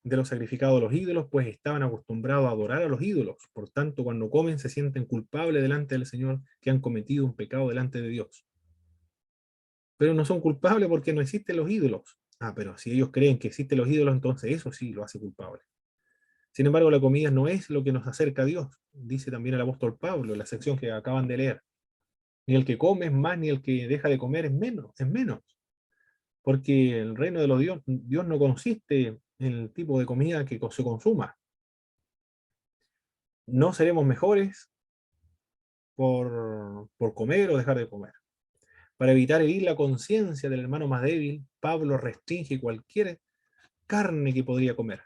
de los sacrificados a los ídolos, pues estaban acostumbrados a adorar a los ídolos. Por tanto, cuando comen se sienten culpables delante del Señor que han cometido un pecado delante de Dios. pero no son culpables porque no existen los ídolos. Ah, pero si ellos creen que existen los ídolos, entonces eso sí lo hace culpable. Sin embargo, la comida no es lo que nos acerca a Dios, dice también el apóstol Pablo en la sección que acaban de leer. Ni el que come es más, ni el que deja de comer es menos. Porque el reino de los Dios no consiste en el tipo de comida que se consuma. No seremos mejores por comer o dejar de comer. Para evitar herir la conciencia del hermano más débil, Pablo restringe cualquier carne que podría comer.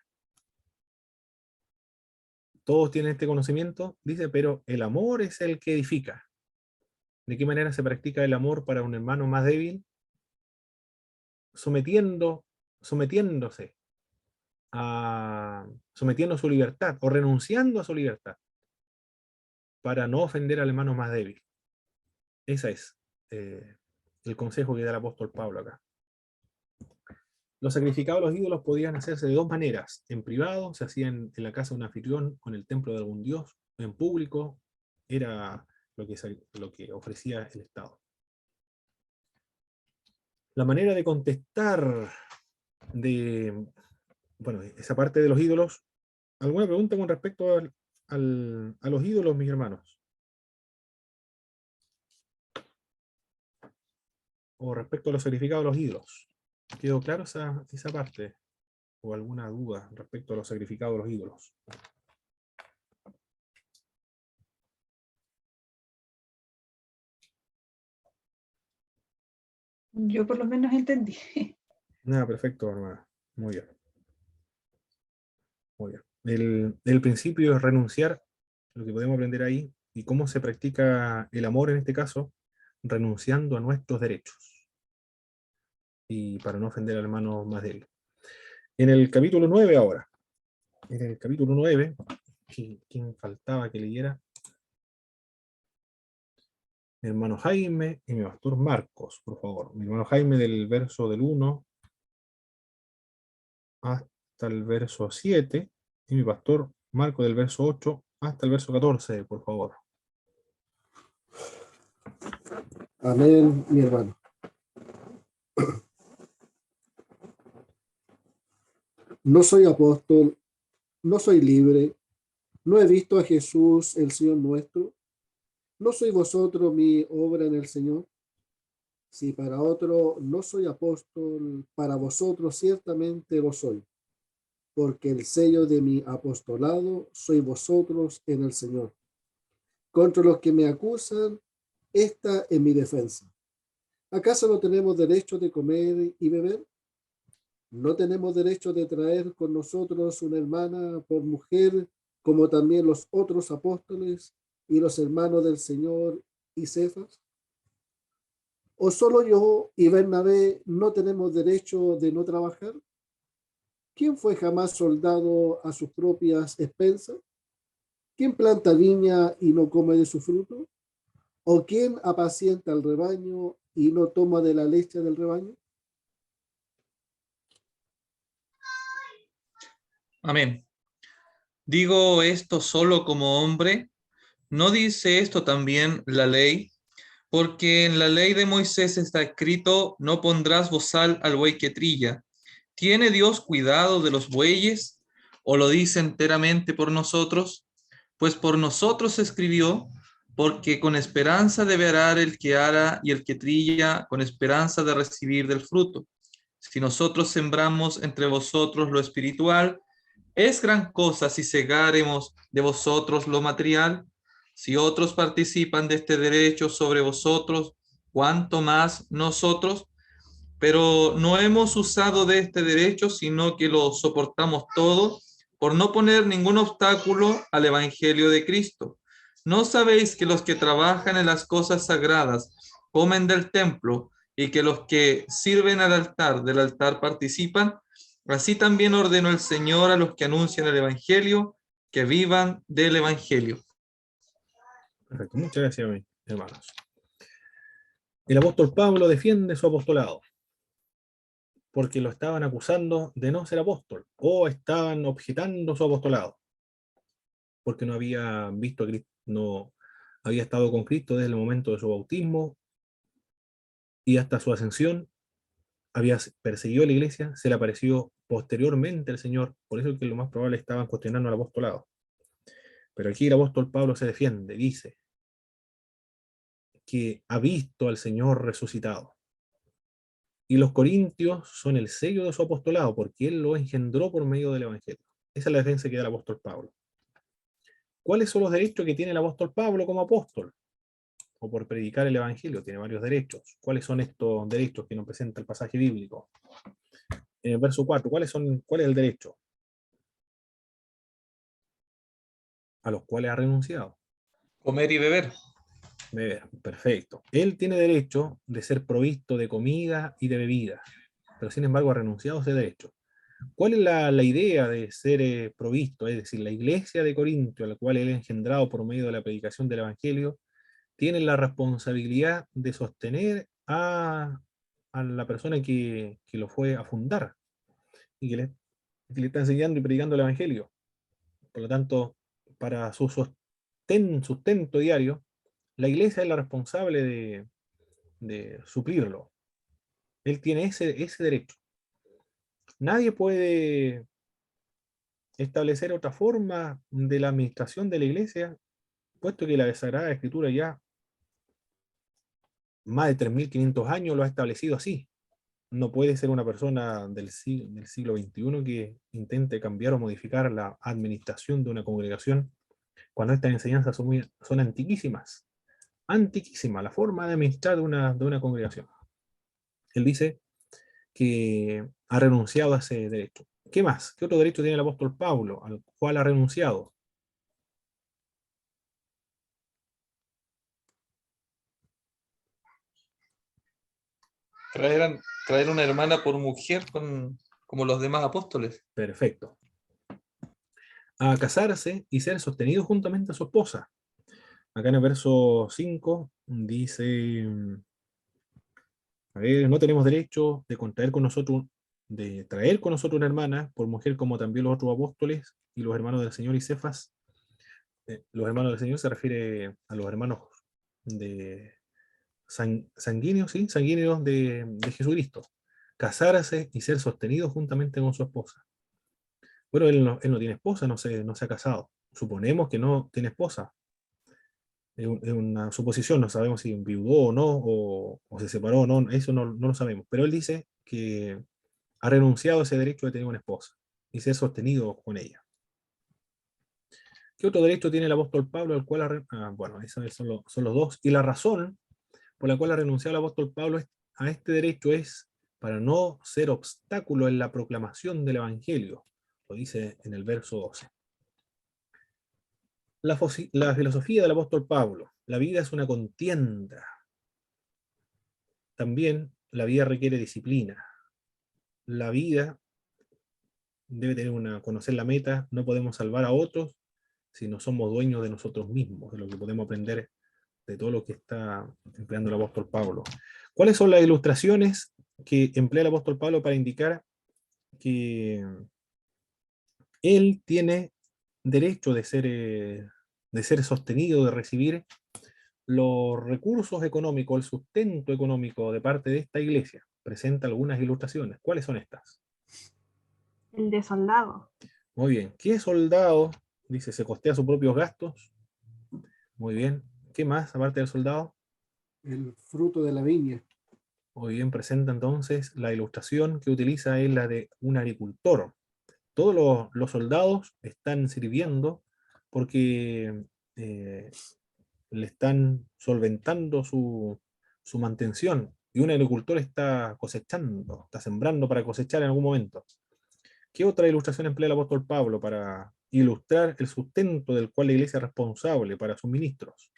Todos tienen este conocimiento, dice, pero el amor es el que edifica. ¿De qué manera se practica el amor para un hermano más débil? Sometiéndose sometiendo su libertad o renunciando a su libertad para no ofender al hermano más débil. Ese es el consejo que da el apóstol Pablo acá. Los sacrificados a los ídolos podían hacerse de dos maneras. En privado, se hacían en la casa de un anfitrión o en el templo de algún dios. En público, era lo que ofrecía el Estado. La manera de contestar bueno, esa parte de los ídolos. ¿Alguna pregunta con respecto a los ídolos, mis hermanos? O respecto a los sacrificados a los ídolos. ¿Quedó claro esa parte? ¿O alguna duda respecto a los sacrificados a los ídolos? Yo por lo menos entendí. Nada, perfecto, hermana. Muy bien. Muy bien. El principio es renunciar, lo que podemos aprender ahí, y cómo se practica el amor en este caso, renunciando a nuestros derechos. Y para no ofender al hermano más débil. En el capítulo 9 ahora. En el capítulo 9, ¿quién faltaba que leyera? Mi hermano Jaime y mi pastor Marcos, por favor. Mi hermano Jaime del verso del 1 hasta el verso 7 y mi pastor Marcos del verso 8 hasta el verso 14, por favor. Amén, mi hermano. No soy apóstol, no soy libre, no he visto a Jesús, el Señor nuestro. ¿No sois vosotros mi obra en el Señor? Si para otro no soy apóstol, para vosotros ciertamente lo soy, porque el sello de mi apostolado sois vosotros en el Señor. Contra los que me acusan, esta es mi defensa. ¿Acaso no tenemos derecho de comer y beber? ¿No tenemos derecho de traer con nosotros una hermana por mujer, como también los otros apóstoles y los hermanos del Señor y Cefas? ¿O solo yo y Bernabé no tenemos derecho de no trabajar? ¿Quién fue jamás soldado a sus propias expensas? ¿Quién planta viña y no come de su fruto? ¿O quién apacienta al rebaño y no toma de la leche del rebaño? Amén. Digo esto solo como hombre. ¿No dice esto también la ley? Porque en la ley de Moisés está escrito, no pondrás bozal al buey que trilla. ¿Tiene Dios cuidado de los bueyes? ¿O lo dice enteramente por nosotros? Pues por nosotros escribió, porque con esperanza debe arar el que ara y el que trilla, con esperanza de recibir del fruto. Si nosotros sembramos entre vosotros lo espiritual, es gran cosa si segaremos de vosotros lo material. Si otros participan de este derecho sobre vosotros, ¿cuánto más nosotros? Pero no hemos usado de este derecho, sino que lo soportamos todo por no poner ningún obstáculo al Evangelio de Cristo. ¿No sabéis que los que trabajan en las cosas sagradas comen del templo y que los que sirven del altar participan? Así también ordenó el Señor a los que anuncian el Evangelio que vivan del Evangelio. Perfecto, muchas gracias, mis hermanos. El apóstol Pablo defiende su apostolado porque lo estaban acusando de no ser apóstol o estaban objetando su apostolado porque no había visto a Cristo, no había estado con Cristo desde el momento de su bautismo y hasta su ascensión había perseguido a la iglesia, se le apareció posteriormente el Señor, por eso es que lo más probable estaban cuestionando al apostolado. Pero aquí el apóstol Pablo se defiende, dice que ha visto al Señor resucitado. Y los corintios son el sello de su apostolado, porque él lo engendró por medio del Evangelio. Esa es la defensa que da el apóstol Pablo. ¿Cuáles son los derechos que tiene el apóstol Pablo como apóstol? O por predicar el Evangelio, tiene varios derechos. ¿Cuáles son estos derechos que nos presenta el pasaje bíblico? En el verso 4, ¿cuál es el derecho? A los cuales ha renunciado. Comer y beber. Perfecto. Él tiene derecho de ser provisto de comida y de bebida, pero sin embargo ha renunciado a ese derecho. ¿Cuál es la idea de ser provisto? Es decir, la iglesia de Corintio, a la cual él ha engendrado por medio de la predicación del Evangelio, tiene la responsabilidad de sostener a la persona que lo fue a fundar y que le está enseñando y predicando el Evangelio. Por lo tanto, para su sustento diario, la iglesia es la responsable de suplirlo. Él tiene ese derecho. Nadie puede establecer otra forma de la administración de la iglesia, puesto que la Sagrada Escritura ya más de 3.500 años lo ha establecido así. No puede ser una persona del siglo XXI que intente cambiar o modificar la administración de una congregación cuando estas enseñanzas son antiquísimas. Antiquísima la forma de administrar de una congregación. Él dice que ha renunciado a ese derecho. ¿Qué más? ¿Qué otro derecho tiene el apóstol Pablo al cual ha renunciado? Traer una hermana por mujer como los demás apóstoles. Perfecto. A casarse y ser sostenido juntamente a su esposa. Acá en el verso 5 dice, a ver, no tenemos derecho de contraer con nosotros, de traer con nosotros una hermana por mujer como también los otros apóstoles y los hermanos del Señor y Cefas. Los hermanos del Señor se refiere a los hermanos de sanguíneos, ¿sí? Sanguíneos de Jesucristo. Casarse y ser sostenido juntamente con su esposa. Bueno, él no tiene esposa, no se ha casado. Suponemos que no tiene esposa. Es una suposición, no sabemos si enviudó o no, o se separó o no, eso no lo sabemos. Pero él dice que ha renunciado a ese derecho de tener una esposa y ser sostenido con ella. ¿Qué otro derecho tiene el apóstol Pablo al cual bueno, esos son los dos. Y la razón por la cual ha renunciado el apóstol Pablo a este derecho es para no ser obstáculo en la proclamación del Evangelio. Lo dice en el verso 12. La filosofía del apóstol Pablo. La vida es una contienda. También la vida requiere disciplina. La vida debe tener conocer la meta. No podemos salvar a otros si no somos dueños de nosotros mismos, de lo que podemos aprender de todo lo que está empleando el apóstol Pablo. ¿Cuáles son las ilustraciones que emplea el apóstol Pablo para indicar que él tiene derecho de ser sostenido, de recibir los recursos económicos, el sustento económico de parte de esta iglesia? Presenta algunas ilustraciones. ¿Cuáles son estas? El de soldado. Muy bien. ¿Qué soldado? Dice, se costea sus propios gastos. Muy bien. ¿Qué más, aparte del soldado? El fruto de la viña. Muy bien, presenta entonces la ilustración que utiliza es la de un agricultor. Todos los soldados están sirviendo porque le están solventando su mantención, y un agricultor está cosechando, está sembrando para cosechar en algún momento. ¿Qué otra ilustración emplea el apóstol Pablo para ilustrar el sustento del cual la iglesia es responsable para sus ministros?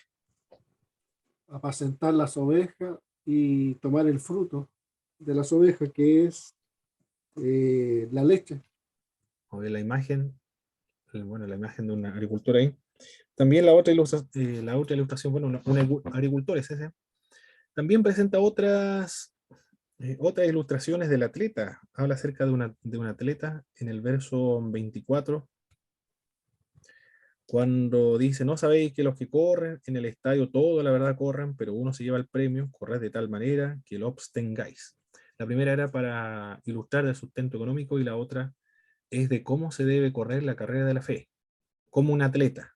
Apacentar las ovejas y tomar el fruto de las ovejas, que es la leche. O de la imagen, bueno, la imagen de un agricultor ahí. También la otra ilustración, bueno, un agricultor es ese. También presenta otras ilustraciones del atleta. Habla acerca de un atleta en el verso 24. Cuando dice, no sabéis que los que corren en el estadio, todo la verdad corren, pero uno se lleva el premio, corred de tal manera que lo obtengáis. La primera era para ilustrar el sustento económico y la otra es de cómo se debe correr la carrera de la fe. Como un atleta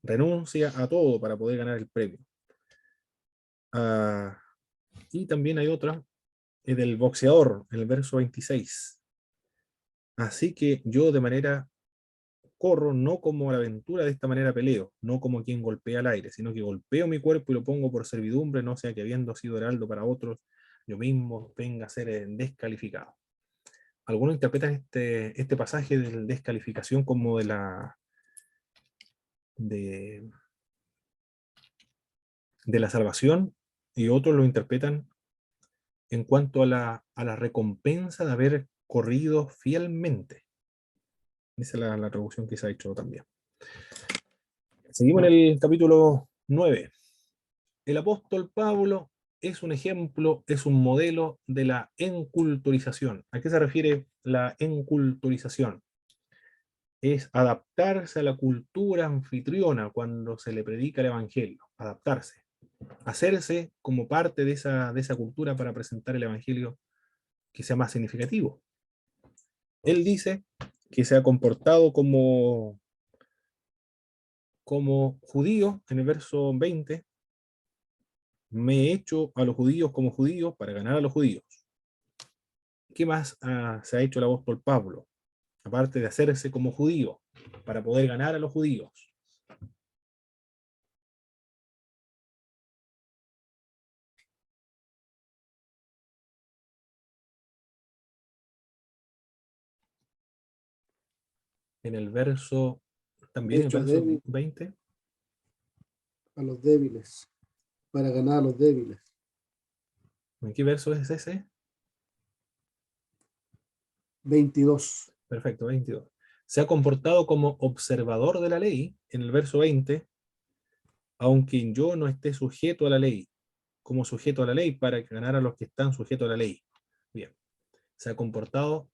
renuncia a todo para poder ganar el premio. Y también hay otra, es del boxeador, en el verso 26. Así que yo de manera corro, no como la aventura, de esta manera peleo, no como quien golpea al aire, sino que golpeo mi cuerpo y lo pongo por servidumbre, no sea que habiendo sido heraldo para otros, yo mismo venga a ser descalificado. Algunos interpretan este pasaje de descalificación como de la salvación, y otros lo interpretan en cuanto a la recompensa de haber corrido fielmente. Esa es la traducción que se ha hecho también. Seguimos en el capítulo 9. El apóstol Pablo es un ejemplo, es un modelo de la enculturización. ¿A qué se refiere la enculturización? Es adaptarse a la cultura anfitriona cuando se le predica el evangelio, adaptarse, hacerse como parte de esa cultura para presentar el evangelio que sea más significativo. Él dice que se ha comportado como judío, en el verso 20, me he hecho a los judíos como judíos para ganar a los judíos. ¿Qué más se ha hecho el apóstol Pablo? Aparte de hacerse como judío, para poder ganar a los judíos. En el verso, también en el Hecho verso débil 20, a los débiles, para ganar a los débiles. ¿en qué verso es ese? 22. Perfecto, 22. Se ha comportado como observador de la ley, en el verso 20, aunque yo no esté sujeto a la ley, como sujeto a la ley, para ganar a los que están sujetos a la ley. Bien, se ha comportado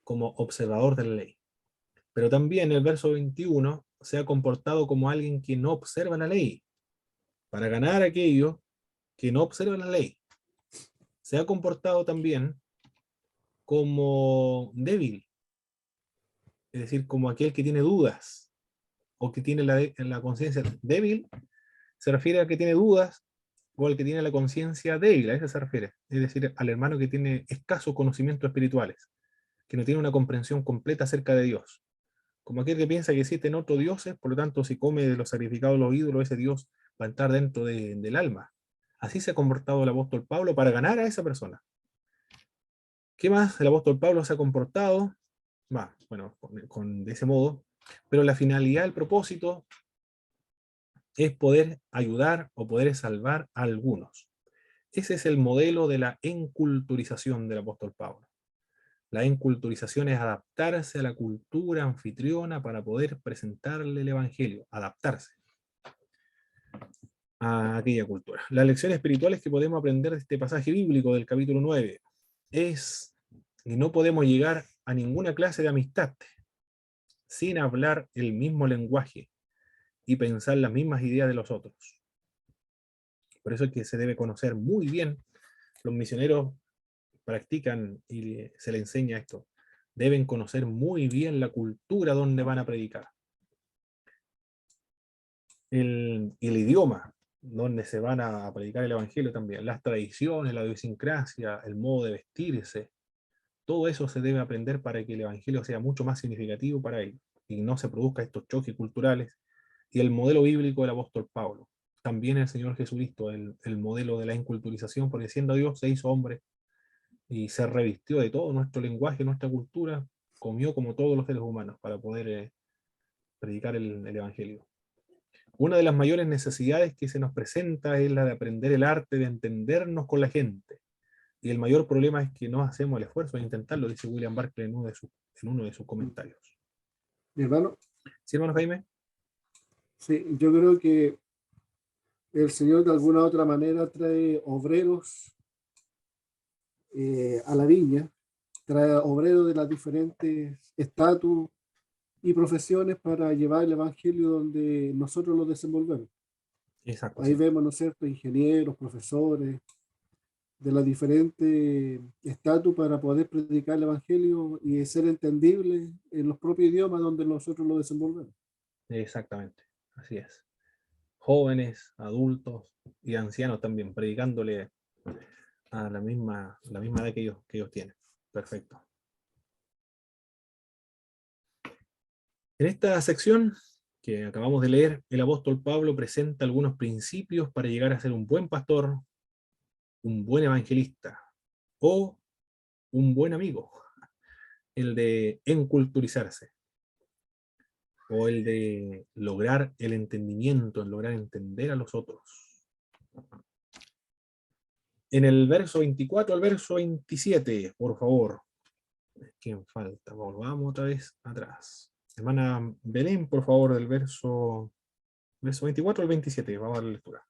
como observador de la ley. Pero también en el verso 21 se ha comportado como alguien que no observa la ley, para ganar a aquellos que no observan la ley. Se ha comportado también como débil, es decir, como aquel que tiene dudas, o que tiene la conciencia débil, se refiere a que tiene dudas, o al que tiene la conciencia débil, a eso se refiere, es decir, al hermano que tiene escasos conocimientos espirituales, que no tiene una comprensión completa acerca de Dios, como aquel que piensa que existen otros dioses, por lo tanto, si come de los sacrificados de los ídolos, ese Dios va a estar dentro del alma. Así se ha comportado el apóstol Pablo para ganar a esa persona. ¿Qué más? El apóstol Pablo se ha comportado, bueno, de ese modo, pero la finalidad, el propósito, es poder ayudar o poder salvar a algunos. Ese es el modelo de la enculturización del apóstol Pablo. La enculturización es adaptarse a la cultura anfitriona para poder presentarle el evangelio, adaptarse a aquella cultura. Las lecciones espirituales que podemos aprender de este pasaje bíblico del capítulo 9 es que no podemos llegar a ninguna clase de amistad sin hablar el mismo lenguaje y pensar las mismas ideas de los otros. Por eso es que se debe conocer muy bien. Los misioneros practican y se les enseña esto. Deben conocer muy bien la cultura donde van a predicar. El idioma donde se van a predicar el evangelio también. Las tradiciones, la idiosincrasia, el modo de vestirse. Todo eso se debe aprender para que el evangelio sea mucho más significativo para ellos y no se produzcan estos choques culturales. Y el modelo bíblico del apóstol Pablo. También el Señor Jesucristo, el modelo de la enculturización, porque siendo Dios se hizo hombre y se revistió de todo nuestro lenguaje, nuestra cultura, comió como todos los seres humanos para poder predicar el evangelio. Una de las mayores necesidades que se nos presenta es la de aprender el arte de entendernos con la gente. Y el mayor problema es que no hacemos el esfuerzo de intentarlo, dice William Barclay en uno de sus comentarios. Mi hermano, ¿Sí, hermano Jaime? sí, yo creo que el Señor de alguna u otra manera trae obreros a la viña, trae obreros de las diferentes estatus, y profesiones para llevar el Evangelio donde nosotros lo desenvolvemos. Exacto. Ahí Sí. vemos, ¿no es cierto?, ingenieros, profesores, de las diferentes estatus para poder predicar el Evangelio y ser entendible en los propios idiomas donde nosotros lo desenvolvemos. Exactamente, así es. Jóvenes, adultos y ancianos también, predicándole a la misma edad que ellos tienen. Perfecto. En esta sección que acabamos de leer, el apóstol Pablo presenta algunos principios para llegar a ser un buen pastor, un buen evangelista o un buen amigo. El de enculturizarse o el de lograr el entendimiento, el lograr entender a los otros. En el verso 24 al verso 27, por favor. ¿Quién falta? Volvamos otra vez atrás. Hermana Belén, por favor, del verso 24 al 27. Vamos a la lectura.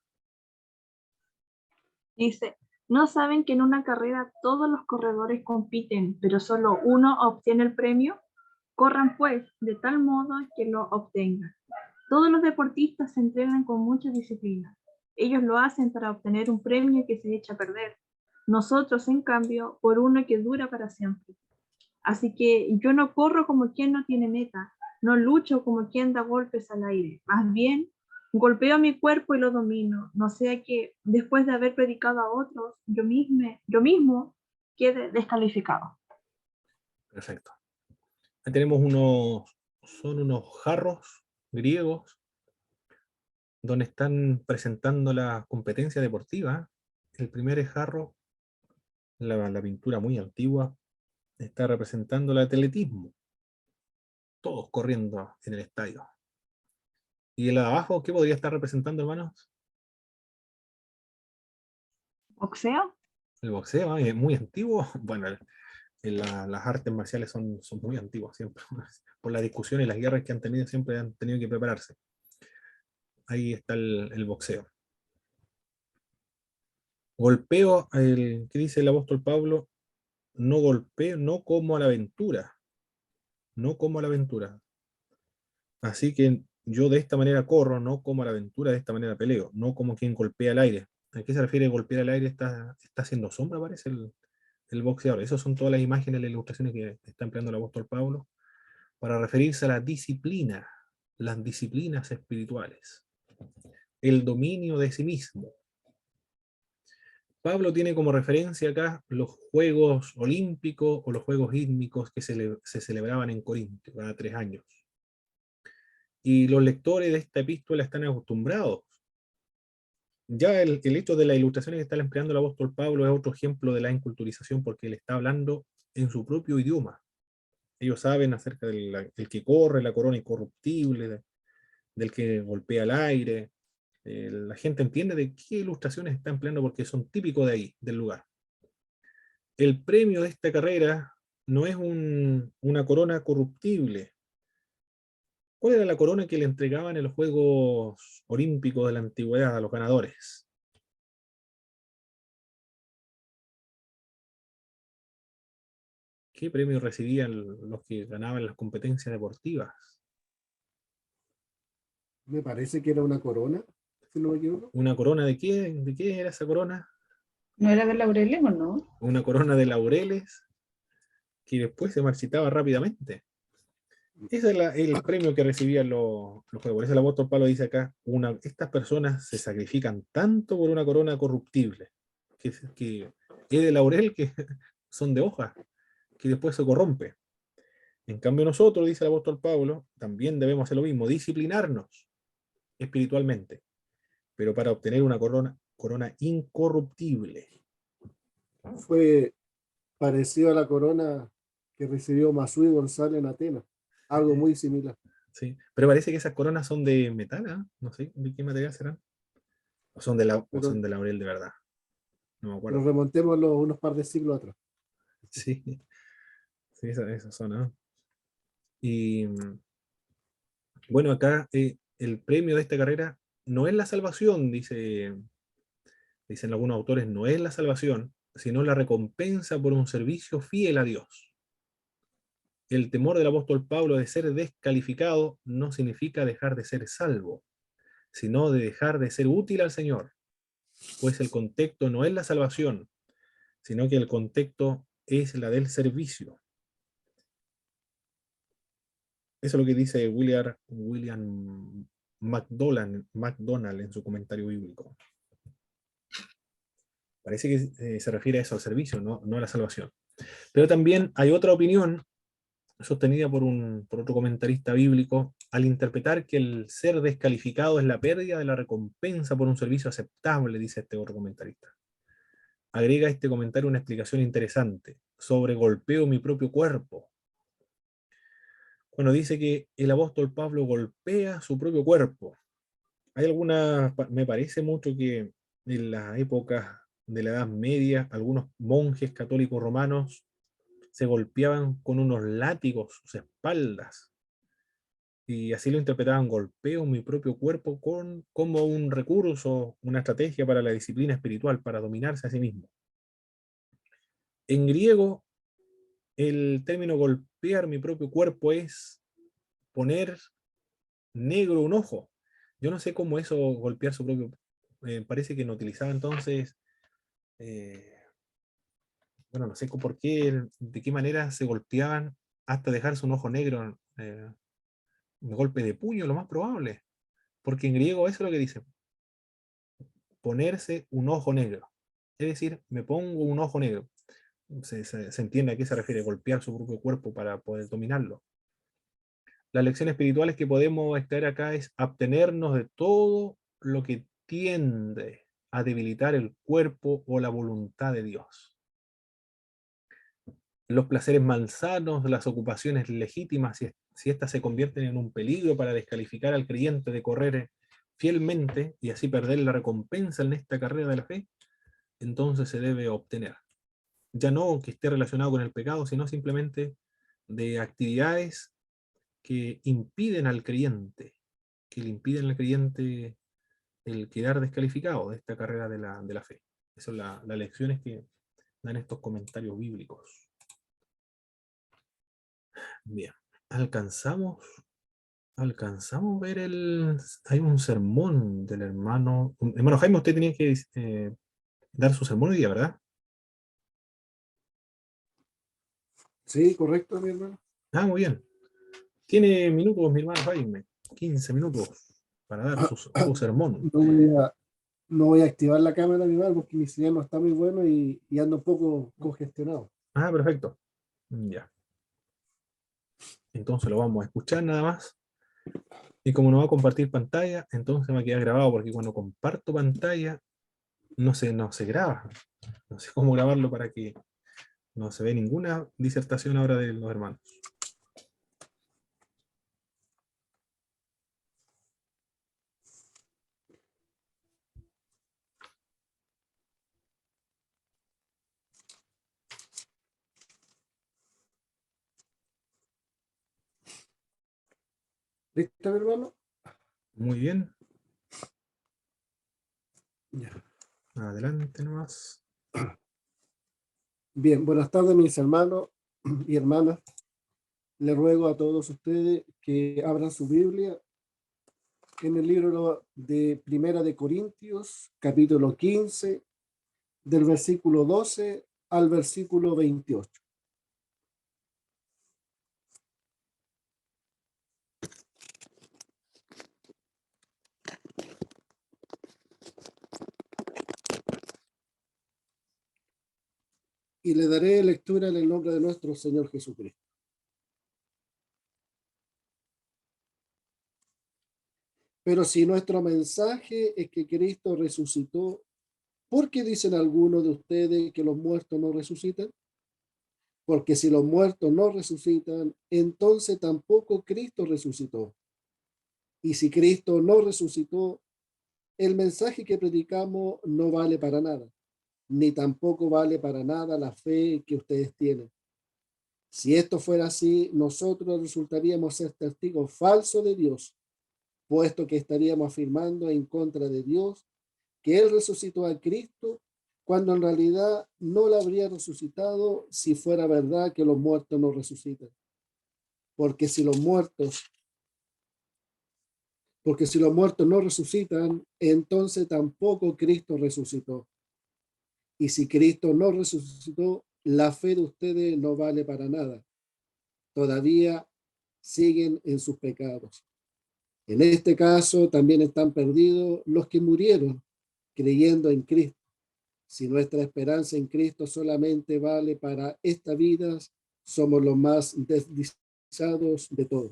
Dice, ¿no saben que en una carrera todos los corredores compiten, pero solo uno obtiene el premio? Corran pues de tal modo que lo obtengan. Todos los deportistas se entrenan con mucha disciplina. Ellos lo hacen para obtener un premio que se echa a perder. Nosotros, en cambio, por uno que dura para siempre. Así que yo no corro como quien no tiene meta, no lucho como quien da golpes al aire. Más bien, golpeo mi cuerpo y lo domino, no sea que después de haber predicado a otros, yo mismo quede descalificado. Perfecto. Ahí tenemos son unos jarros griegos donde están presentando la competencia deportiva. El primer jarro, la pintura muy antigua, está representando el atletismo. Todos corriendo en el estadio. ¿Y el de abajo qué podría estar representando, hermanos? ¿Boxeo? El boxeo, es muy antiguo. Bueno, las artes marciales son muy antiguas siempre. Por las discusiones y las guerras que han tenido, siempre han tenido que prepararse. Ahí está el boxeo. Golpeo, ¿qué dice el apóstol Pablo? No golpeo, no como a la aventura. No como a la aventura. Así que yo de esta manera corro, no como a la aventura, de esta manera peleo. No como quien golpea al aire. ¿A qué se refiere golpear al aire? Está haciendo sombra, parece el boxeador. Esas son todas las imágenes, las ilustraciones que está empleando el apóstol Pablo para referirse a la disciplina, las disciplinas espirituales, el dominio de sí mismo. Pablo tiene como referencia acá los Juegos Olímpicos o los Juegos Ídmicos que se celebraban en Corinto cada 3 años. Y los lectores de esta epístola están acostumbrados. Ya el hecho de las ilustraciones que está empleando el apóstol Pablo es otro ejemplo de la enculturización porque él está hablando en su propio idioma. Ellos saben acerca del que corre, la corona incorruptible, del que golpea el aire. La gente entiende de qué ilustraciones está empleando porque son típicos de ahí, del lugar. El premio de esta carrera no es una corona corruptible. ¿Cuál era la corona que le entregaban en los Juegos Olímpicos de la antigüedad a los ganadores? ¿Qué premio recibían los que ganaban las competencias deportivas? Me parece que era una corona, si no me equivoco. ¿Una corona de qué? ¿De qué era esa corona? ¿No era de laureles o no? Una corona de laureles que después se marchitaba rápidamente. Ese es el premio que recibían los juegos. Por eso el apóstol Pablo dice acá, estas personas se sacrifican tanto por una corona corruptible, que es de laurel, que son de hoja, que después se corrompe. En cambio nosotros, dice el apóstol Pablo, también debemos hacer lo mismo, disciplinarnos espiritualmente, pero para obtener una corona incorruptible. Fue parecido a la corona que recibió Masúi González en Atenas. Algo muy similar. Sí, pero parece que esas coronas son de metal, ¿eh? No sé de qué material serán. O son de laurel de verdad. No me acuerdo. Pero remontémoslo unos par de siglos atrás. Sí, sí, esas son, ¿eh? Y bueno, acá el premio de esta carrera no es la salvación, dicen algunos autores, no es la salvación, sino la recompensa por un servicio fiel a Dios. el temor del apóstol Pablo de ser descalificado no significa dejar de ser salvo, sino de dejar de ser útil al Señor, pues el contexto no es la salvación, sino que el contexto es la del servicio. Eso es lo que dice William MacDonald en su comentario bíblico. Parece que se refiere a eso, al servicio, no a la salvación. Pero también hay otra opinión sostenida por otro comentarista bíblico, al interpretar que el ser descalificado es la pérdida de la recompensa por un servicio aceptable, dice este otro comentarista. Agrega este comentario una explicación interesante sobre golpeo mi propio cuerpo. Bueno, dice que el apóstol Pablo golpea su propio cuerpo. Hay algunas, me parece mucho que en las épocas de la Edad Media, algunos monjes católicos romanos se golpeaban con unos látigos sus espaldas. Y así lo interpretaban: golpeo mi propio cuerpo como un recurso, una estrategia para la disciplina espiritual, para dominarse a sí mismo. En griego, el término golpear mi propio cuerpo es poner negro un ojo. Yo no sé cómo eso, golpear su propio... parece que no utilizaba entonces... bueno, no sé por qué, de qué manera se golpeaban hasta dejarse un ojo negro. Un golpe de puño, lo más probable. Porque en griego eso es lo que dice: ponerse un ojo negro. Es decir, me pongo un ojo negro. Se entiende a qué se refiere golpear su propio cuerpo para poder dominarlo. La lección espiritual es que podemos extraer acá es abstenernos de todo lo que tiende a debilitar el cuerpo o la voluntad de Dios. Los placeres malsanos, las ocupaciones legítimas, si éstas se convierten en un peligro para descalificar al creyente de correr fielmente y así perder la recompensa en esta carrera de la fe, entonces se debe obtener. Ya no que esté relacionado con el pecado, sino simplemente de actividades que impiden al creyente, que le impiden al creyente el quedar descalificado de esta carrera de la fe. Esas son las lecciones que dan estos comentarios bíblicos. Bien, alcanzamos a ver hay un sermón del hermano Jaime. Usted tenía que dar su sermón hoy día, ¿verdad? Sí, correcto, mi hermano. Ah, muy bien. Tiene minutos, mi hermano Jaime. 15 minutos para dar su sermón. No voy a activar la cámara, mi hermano, porque mi señal no está muy bueno y ando un poco congestionado. Ah, perfecto. Ya. Entonces lo vamos a escuchar nada más. Y como no va a compartir pantalla, entonces va a quedar grabado, porque cuando comparto pantalla no se graba. No sé cómo grabarlo para que no se vea ninguna disertación ahora de los hermanos. ¿Listo, mi hermano? Muy bien. Ya. Adelante nomás. Bien, buenas tardes, mis hermanos y hermanas. Les ruego a todos ustedes que abran su Biblia en el libro de Primera de Corintios, capítulo 15, del versículo 12 al versículo 28. Y le daré lectura en el nombre de nuestro Señor Jesucristo. Pero si nuestro mensaje es que Cristo resucitó, ¿por qué dicen algunos de ustedes que los muertos no resucitan? Porque si los muertos no resucitan, entonces tampoco Cristo resucitó. Y si Cristo no resucitó, el mensaje que predicamos no vale para nada, ni tampoco vale para nada la fe que ustedes tienen. Si esto fuera así, nosotros resultaríamos ser testigos falsos de Dios, puesto que estaríamos afirmando en contra de Dios que Él resucitó a Cristo, cuando en realidad no lo habría resucitado si fuera verdad que los muertos no resucitan. porque si los muertos no resucitan, entonces tampoco Cristo resucitó. Y si Cristo no resucitó, la fe de ustedes no vale para nada. Todavía siguen en sus pecados. En este caso también están perdidos los que murieron creyendo en Cristo. Si nuestra esperanza en Cristo solamente vale para esta vida, somos los más desdichados de todos.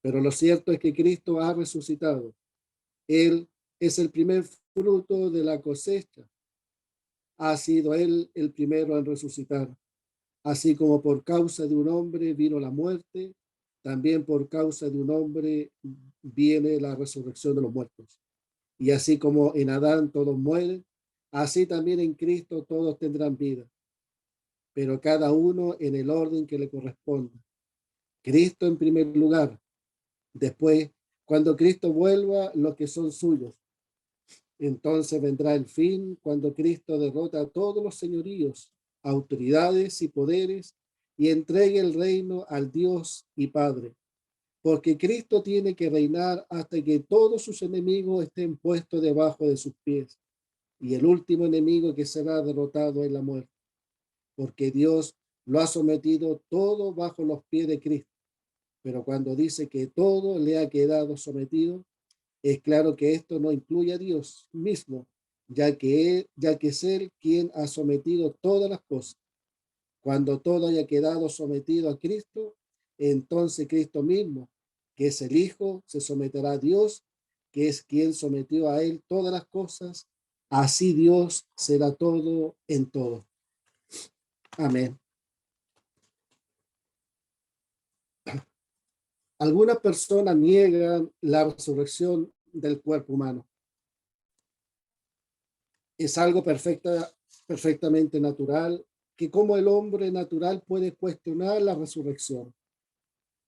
Pero lo cierto es que Cristo ha resucitado. Él es el primer fruto de la cosecha. Ha sido Él el primero en resucitar. Así como por causa de un hombre vino la muerte, también por causa de un hombre viene la resurrección de los muertos. Y así como en Adán todos mueren, así también en Cristo todos tendrán vida, pero cada uno en el orden que le corresponda. Cristo en primer lugar. Después, cuando Cristo vuelva, los que son suyos. Entonces vendrá el fin, cuando Cristo derrota a todos los señoríos, autoridades y poderes, y entregue el reino al Dios y Padre. Porque Cristo tiene que reinar hasta que todos sus enemigos estén puestos debajo de sus pies. Y el último enemigo que será derrotado es la muerte. Porque Dios lo ha sometido todo bajo los pies de Cristo. Pero cuando dice que todo le ha quedado sometido, es claro que esto no incluye a Dios mismo, ya que es Él quien ha sometido todas las cosas. Cuando todo haya quedado sometido a Cristo, entonces Cristo mismo, que es el Hijo, se someterá a Dios, que es quien sometió a Él todas las cosas. Así Dios será todo en todo. Amén. Algunas personas niegan la resurrección del cuerpo humano. Es algo perfectamente natural, que como el hombre natural puede cuestionar la resurrección.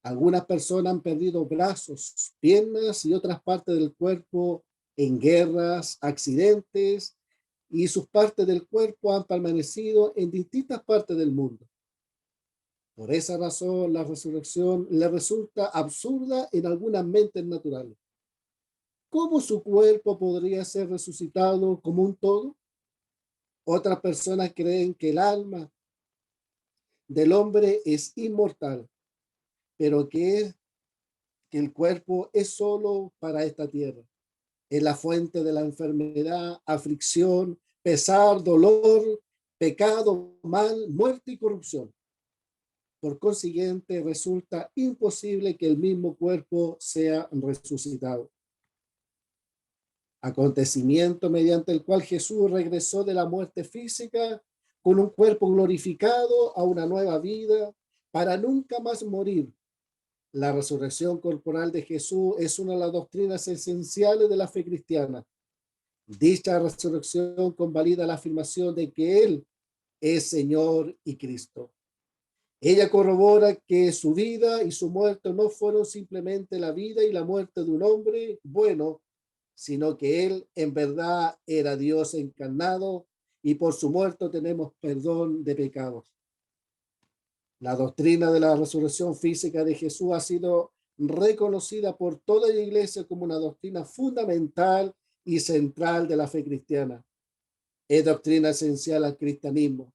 Algunas personas han perdido brazos, piernas y otras partes del cuerpo en guerras, accidentes, y sus partes del cuerpo han permanecido en distintas partes del mundo. Por esa razón, la resurrección le resulta absurda en algunas mentes naturales. ¿Cómo su cuerpo podría ser resucitado como un todo? Otras personas creen que el alma del hombre es inmortal, pero que el cuerpo es solo para esta tierra. Es la fuente de la enfermedad, aflicción, pesar, dolor, pecado, mal, muerte y corrupción. Por consiguiente, resulta imposible que el mismo cuerpo sea resucitado. Acontecimiento mediante el cual Jesús regresó de la muerte física con un cuerpo glorificado a una nueva vida para nunca más morir. La resurrección corporal de Jesús es una de las doctrinas esenciales de la fe cristiana. Dicha resurrección convalida la afirmación de que Él es Señor y Cristo. Ella corrobora que su vida y su muerte no fueron simplemente la vida y la muerte de un hombre bueno, sino que Él en verdad era Dios encarnado y por su muerte tenemos perdón de pecados. La doctrina de la resurrección física de Jesús ha sido reconocida por toda la iglesia como una doctrina fundamental y central de la fe cristiana. Es doctrina esencial al cristianismo.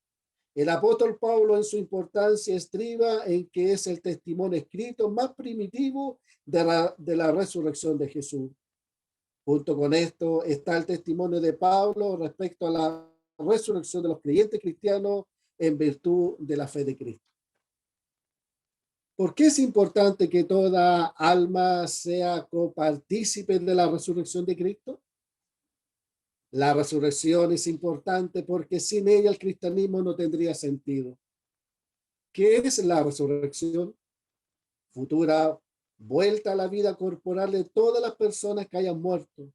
El apóstol Pablo en su importancia estriba en que es el testimonio escrito más primitivo de la resurrección de Jesús. Junto con esto está el testimonio de Pablo respecto a la resurrección de los creyentes cristianos en virtud de la fe de Cristo. ¿Por qué es importante que toda alma sea copartícipe de la resurrección de Cristo? La resurrección es importante porque sin ella el cristianismo no tendría sentido. ¿Qué es la resurrección? Futura vuelta a la vida corporal de todas las personas que hayan muerto.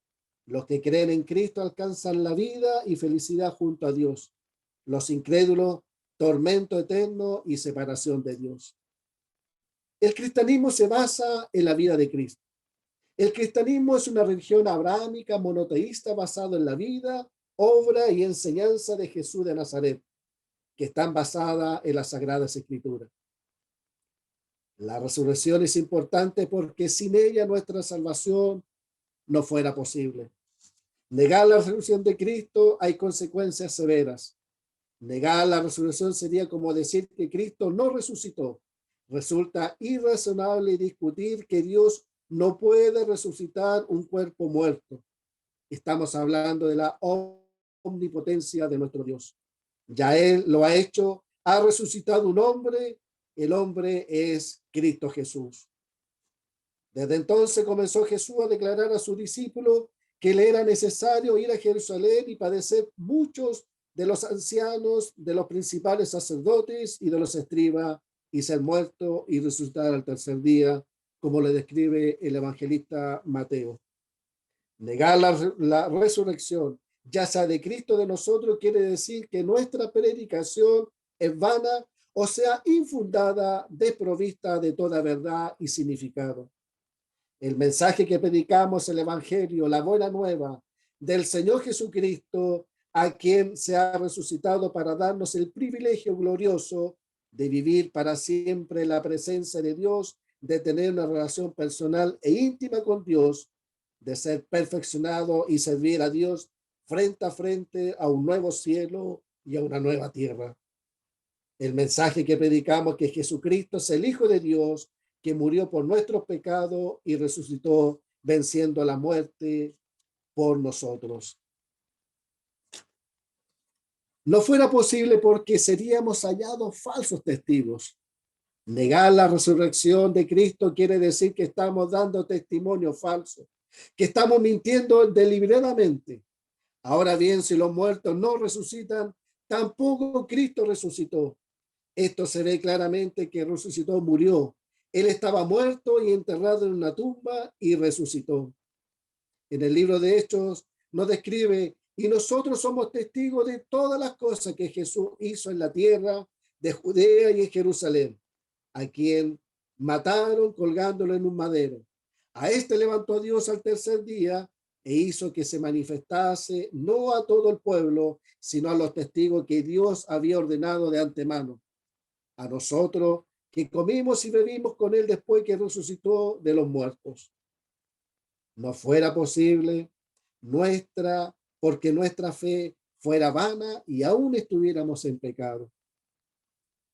Los que creen en Cristo alcanzan la vida y felicidad junto a Dios. Los incrédulos, tormento eterno y separación de Dios. El cristianismo se basa en la vida de Cristo. El cristianismo es una religión abrahámica monoteísta basada en la vida, obra y enseñanza de Jesús de Nazaret, que están basadas en las Sagradas Escrituras. La resurrección es importante porque sin ella nuestra salvación no fuera posible. Negar la resurrección de Cristo hay consecuencias severas. Negar la resurrección sería como decir que Cristo no resucitó. Resulta irrazonable discutir que Dios no puede resucitar un cuerpo muerto. Estamos hablando de la omnipotencia de nuestro Dios. Ya Él lo ha hecho, ha resucitado un hombre, el hombre es Cristo Jesús. Desde entonces comenzó Jesús a declarar a sus discípulos que le era necesario ir a Jerusalén y padecer muchos de los ancianos, de los principales sacerdotes y de los escribas, y ser muerto y resucitar al tercer día, como le describe el evangelista Mateo. Negar la resurrección, ya sea de Cristo de nosotros, quiere decir que nuestra predicación es vana, o sea, infundada, desprovista de toda verdad y significado. El mensaje que predicamos, el evangelio, la buena nueva del Señor Jesucristo, a quien se ha resucitado para darnos el privilegio glorioso de vivir para siempre en la presencia de Dios, de tener una relación personal e íntima con Dios, de ser perfeccionado y servir a Dios frente a frente a un nuevo cielo y a una nueva tierra. El mensaje que predicamos, que Jesucristo es el Hijo de Dios, que murió por nuestros pecados y resucitó venciendo la muerte por nosotros. No fuera posible porque seríamos hallados falsos testigos. Negar la resurrección de Cristo quiere decir que estamos dando testimonio falso, que estamos mintiendo deliberadamente. Ahora bien, si los muertos no resucitan, tampoco Cristo resucitó. Esto se ve claramente que resucitó, murió. Él estaba muerto y enterrado en una tumba y resucitó. En el libro de Hechos nos describe, y nosotros somos testigos de todas las cosas que Jesús hizo en la tierra de Judea y en Jerusalén, a quien mataron colgándolo en un madero. A este levantó Dios al tercer día e hizo que se manifestase no a todo el pueblo, sino a los testigos que Dios había ordenado de antemano. A nosotros que comimos y bebimos con él después que resucitó de los muertos. No fuera posible porque nuestra fe fuera vana y aún estuviéramos en pecado.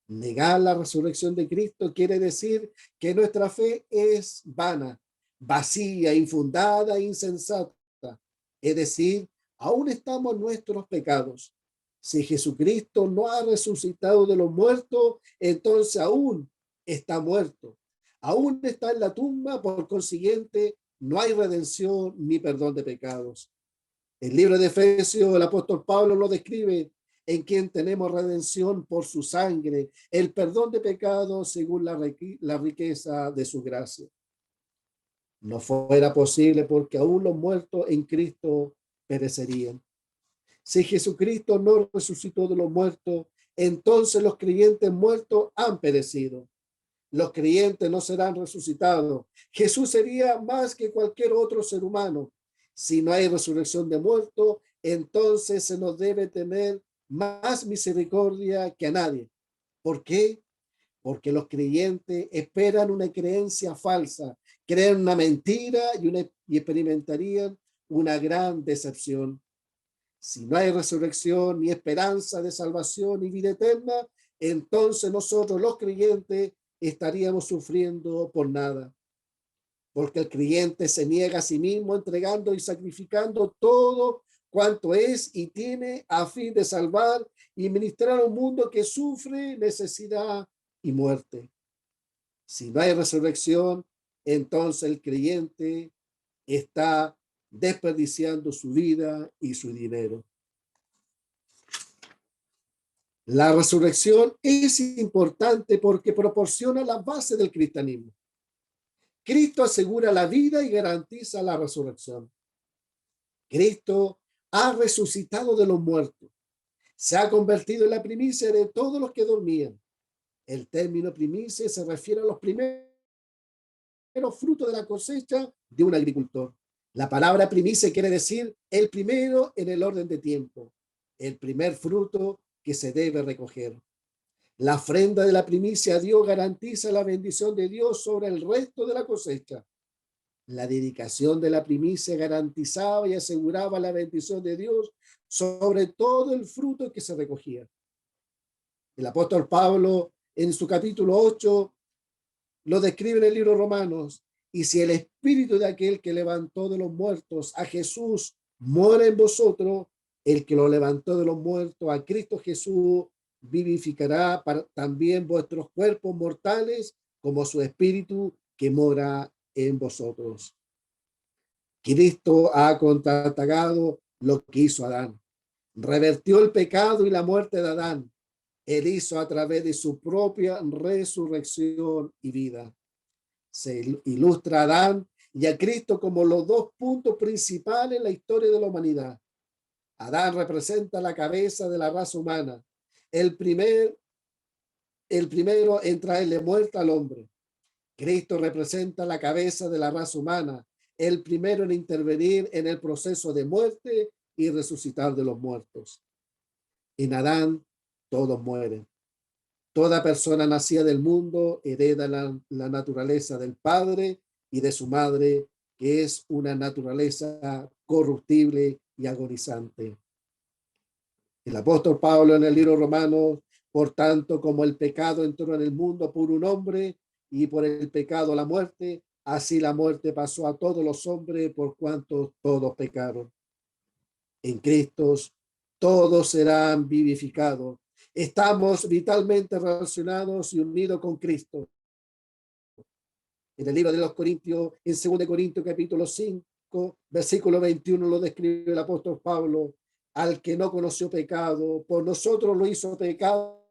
Negar la resurrección de Cristo quiere decir que nuestra fe es vana, vacía, infundada, insensata. Es decir, aún estamos en nuestros pecados. Si Jesucristo no ha resucitado de los muertos, entonces aún está muerto. Aún está en la tumba, por consiguiente, no hay redención ni perdón de pecados. El libro de Efesios, el apóstol Pablo lo describe, en quien tenemos redención por su sangre, el perdón de pecados según la riqueza de su gracia. No fuera posible porque aún los muertos en Cristo perecerían. Si Jesucristo no resucitó de los muertos, entonces los creyentes muertos han perecido. Los creyentes no serán resucitados. Jesús sería más que cualquier otro ser humano. Si no hay resurrección de muertos, entonces se nos debe tener más misericordia que a nadie. ¿Por qué? Porque los creyentes esperan una creencia falsa, creen una mentira y experimentarían una gran decepción. Si no hay resurrección ni esperanza de salvación y vida eterna, entonces nosotros los creyentes estaríamos sufriendo por nada. Porque el creyente se niega a sí mismo entregando y sacrificando todo cuanto es y tiene a fin de salvar y ministrar a un mundo que sufre necesidad y muerte. Si no hay resurrección, entonces el creyente está desperdiciando su vida y su dinero. La resurrección es importante porque proporciona la base del cristianismo. Cristo asegura la vida y garantiza la resurrección. Cristo ha resucitado de los muertos. Se ha convertido en la primicia de todos los que dormían. El término primicia se refiere a los primeros frutos de la cosecha de un agricultor. La palabra primicia quiere decir el primero en el orden de tiempo, el primer fruto que se debe recoger. La ofrenda de la primicia a Dios garantiza la bendición de Dios sobre el resto de la cosecha. La dedicación de la primicia garantizaba y aseguraba la bendición de Dios sobre todo el fruto que se recogía. El apóstol Pablo, en su capítulo 8, lo describe en el libro Romanos. Y si el espíritu de aquel que levantó de los muertos a Jesús mora en vosotros, el que lo levantó de los muertos a Cristo Jesús vivificará también vuestros cuerpos mortales como su espíritu que mora en vosotros. Cristo ha contraatacado lo que hizo Adán. Revertió el pecado y la muerte de Adán. Él hizo a través de su propia resurrección y vida. Se ilustra a Adán y a Cristo como los dos puntos principales en la historia de la humanidad. Adán representa la cabeza de la raza humana, el primero en traerle muerte al hombre. Cristo representa la cabeza de la raza humana, el primero en intervenir en el proceso de muerte y resucitar de los muertos. En Adán todos mueren. Toda persona nacida del mundo hereda la naturaleza del padre y de su madre, que es una naturaleza corruptible y agonizante. El apóstol Pablo en el libro Romanos, por tanto, como el pecado entró en el mundo por un hombre y por el pecado la muerte, así la muerte pasó a todos los hombres por cuanto todos pecaron. En Cristo todos serán vivificados. Estamos vitalmente relacionados y unidos con Cristo. En el libro de los Corintios, en 2 Corintios capítulo 5, versículo 21, lo describe el apóstol Pablo: al que no conoció pecado, por nosotros lo hizo pecado,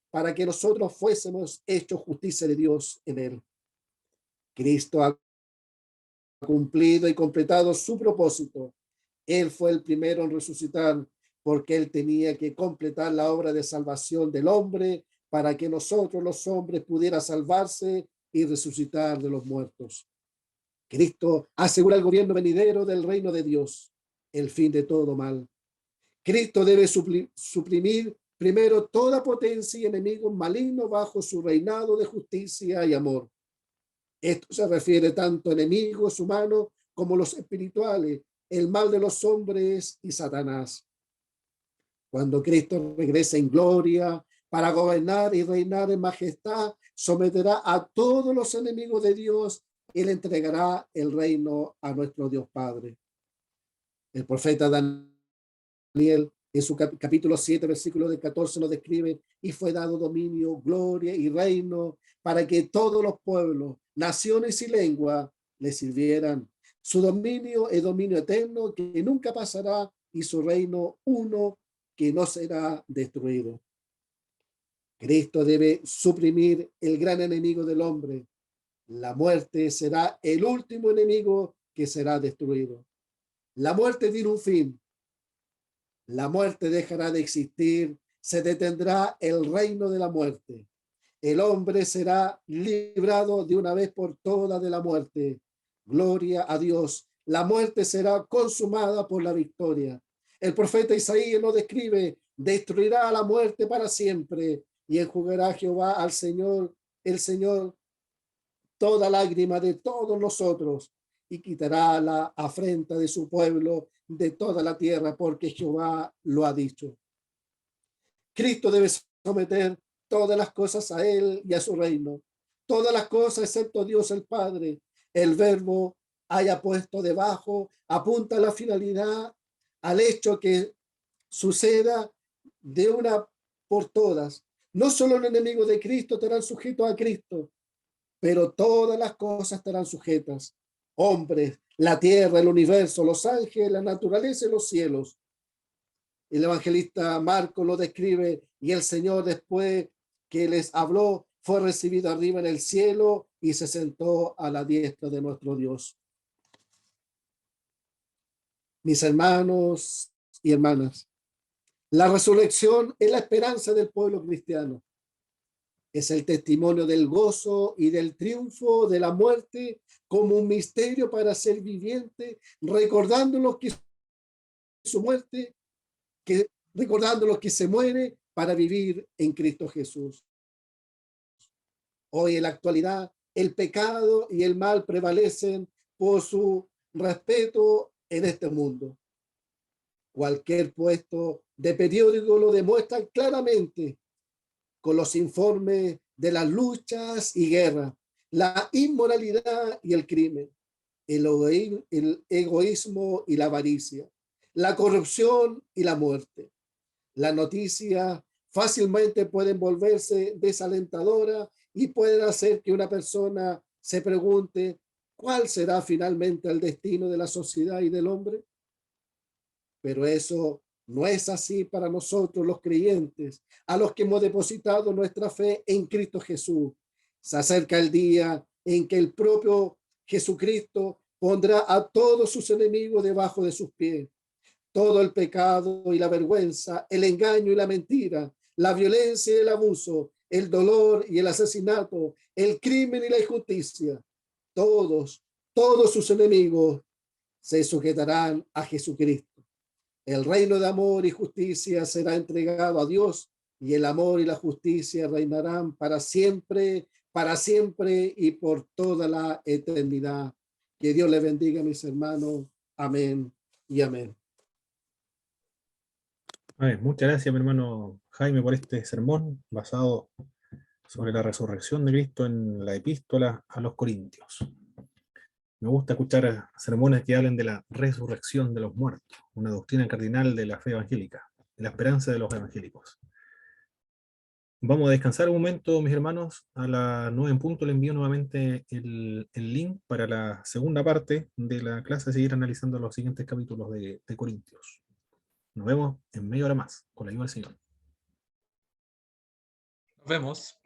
para que nosotros fuésemos hechos justicia de Dios en él. Cristo ha cumplido y completado su propósito. Él fue el primero en resucitar, porque él tenía que completar la obra de salvación del hombre para que nosotros los hombres pudiera salvarse y resucitar de los muertos. Cristo asegura el gobierno venidero del reino de Dios, el fin de todo mal. Cristo debe suprimir primero toda potencia y enemigos malignos bajo su reinado de justicia y amor. Esto se refiere tanto a enemigos humanos como los espirituales, el mal de los hombres y Satanás. Cuando Cristo regrese en gloria para gobernar y reinar en majestad, someterá a todos los enemigos de Dios y le entregará el reino a nuestro Dios Padre. El profeta Daniel, en su capítulo 7, versículo de 14, nos describe: y fue dado dominio, gloria y reino para que todos los pueblos, naciones y lenguas le sirvieran. Su dominio es dominio eterno que nunca pasará y su reino uno que no será destruido. Cristo debe suprimir el gran enemigo del hombre. La muerte será el último enemigo que será destruido. La muerte tiene un fin. La muerte dejará de existir, se detendrá el reino de la muerte. El hombre será librado de una vez por todas de la muerte. Gloria a Dios. La muerte será consumada por la victoria. El profeta Isaías lo describe: destruirá a la muerte para siempre y enjugará Jehová al Señor, el Señor, toda lágrima de todos nosotros y quitará la afrenta de su pueblo de toda la tierra, porque Jehová lo ha dicho. Cristo debe someter todas las cosas a él y a su reino. Todas las cosas excepto Dios el Padre. El verbo haya puesto debajo apunta a la finalidad, al hecho que suceda de una por todas. No solo los enemigos de Cristo estarán sujetos a Cristo, pero todas las cosas estarán sujetas. Hombres, la tierra, el universo, los ángeles, la naturaleza y los cielos. El evangelista Marcos lo describe: y el Señor, después que les habló, fue recibido arriba en el cielo y se sentó a la diestra de nuestro Dios. Mis hermanos y hermanas, la resurrección es la esperanza del pueblo cristiano. Es el testimonio del gozo y del triunfo de la muerte como un misterio para ser viviente, recordando los que su muerte, recordando los que se muere para vivir en Cristo Jesús. Hoy en la actualidad, el pecado y el mal prevalecen por su respeto en este mundo. Cualquier puesto de periódico lo demuestra claramente con los informes de las luchas y guerras, la inmoralidad y el crimen, el egoísmo y la avaricia, la corrupción y la muerte. Las noticias fácilmente pueden volverse desalentadoras y pueden hacer que una persona se pregunte cuál será finalmente el destino de la sociedad y del hombre. Pero eso no es así para nosotros los creyentes, a los que hemos depositado nuestra fe en Cristo Jesús. Se acerca el día en que el propio Jesucristo pondrá a todos sus enemigos debajo de sus pies. Todo el pecado y la vergüenza, el engaño y la mentira, la violencia y el abuso, el dolor y el asesinato, el crimen y la injusticia, todos sus enemigos se sujetarán a Jesucristo. El reino de amor y justicia será entregado a Dios, y el amor y la justicia reinarán para siempre y por toda la eternidad. Que Dios les bendiga, mis hermanos. Amén y amén. Muchas gracias, mi hermano Jaime, por este sermón basado sobre la resurrección de Cristo en la epístola a los Corintios. Me gusta escuchar sermones que hablen de la resurrección de los muertos, una doctrina cardinal de la fe evangélica, de la esperanza de los evangélicos. Vamos a descansar un momento, mis hermanos. A las 9 en punto le envío nuevamente el link para la segunda parte de la clase, seguir analizando los siguientes capítulos de Corintios. Nos vemos en media hora más, con la ayuda del Señor. Nos vemos.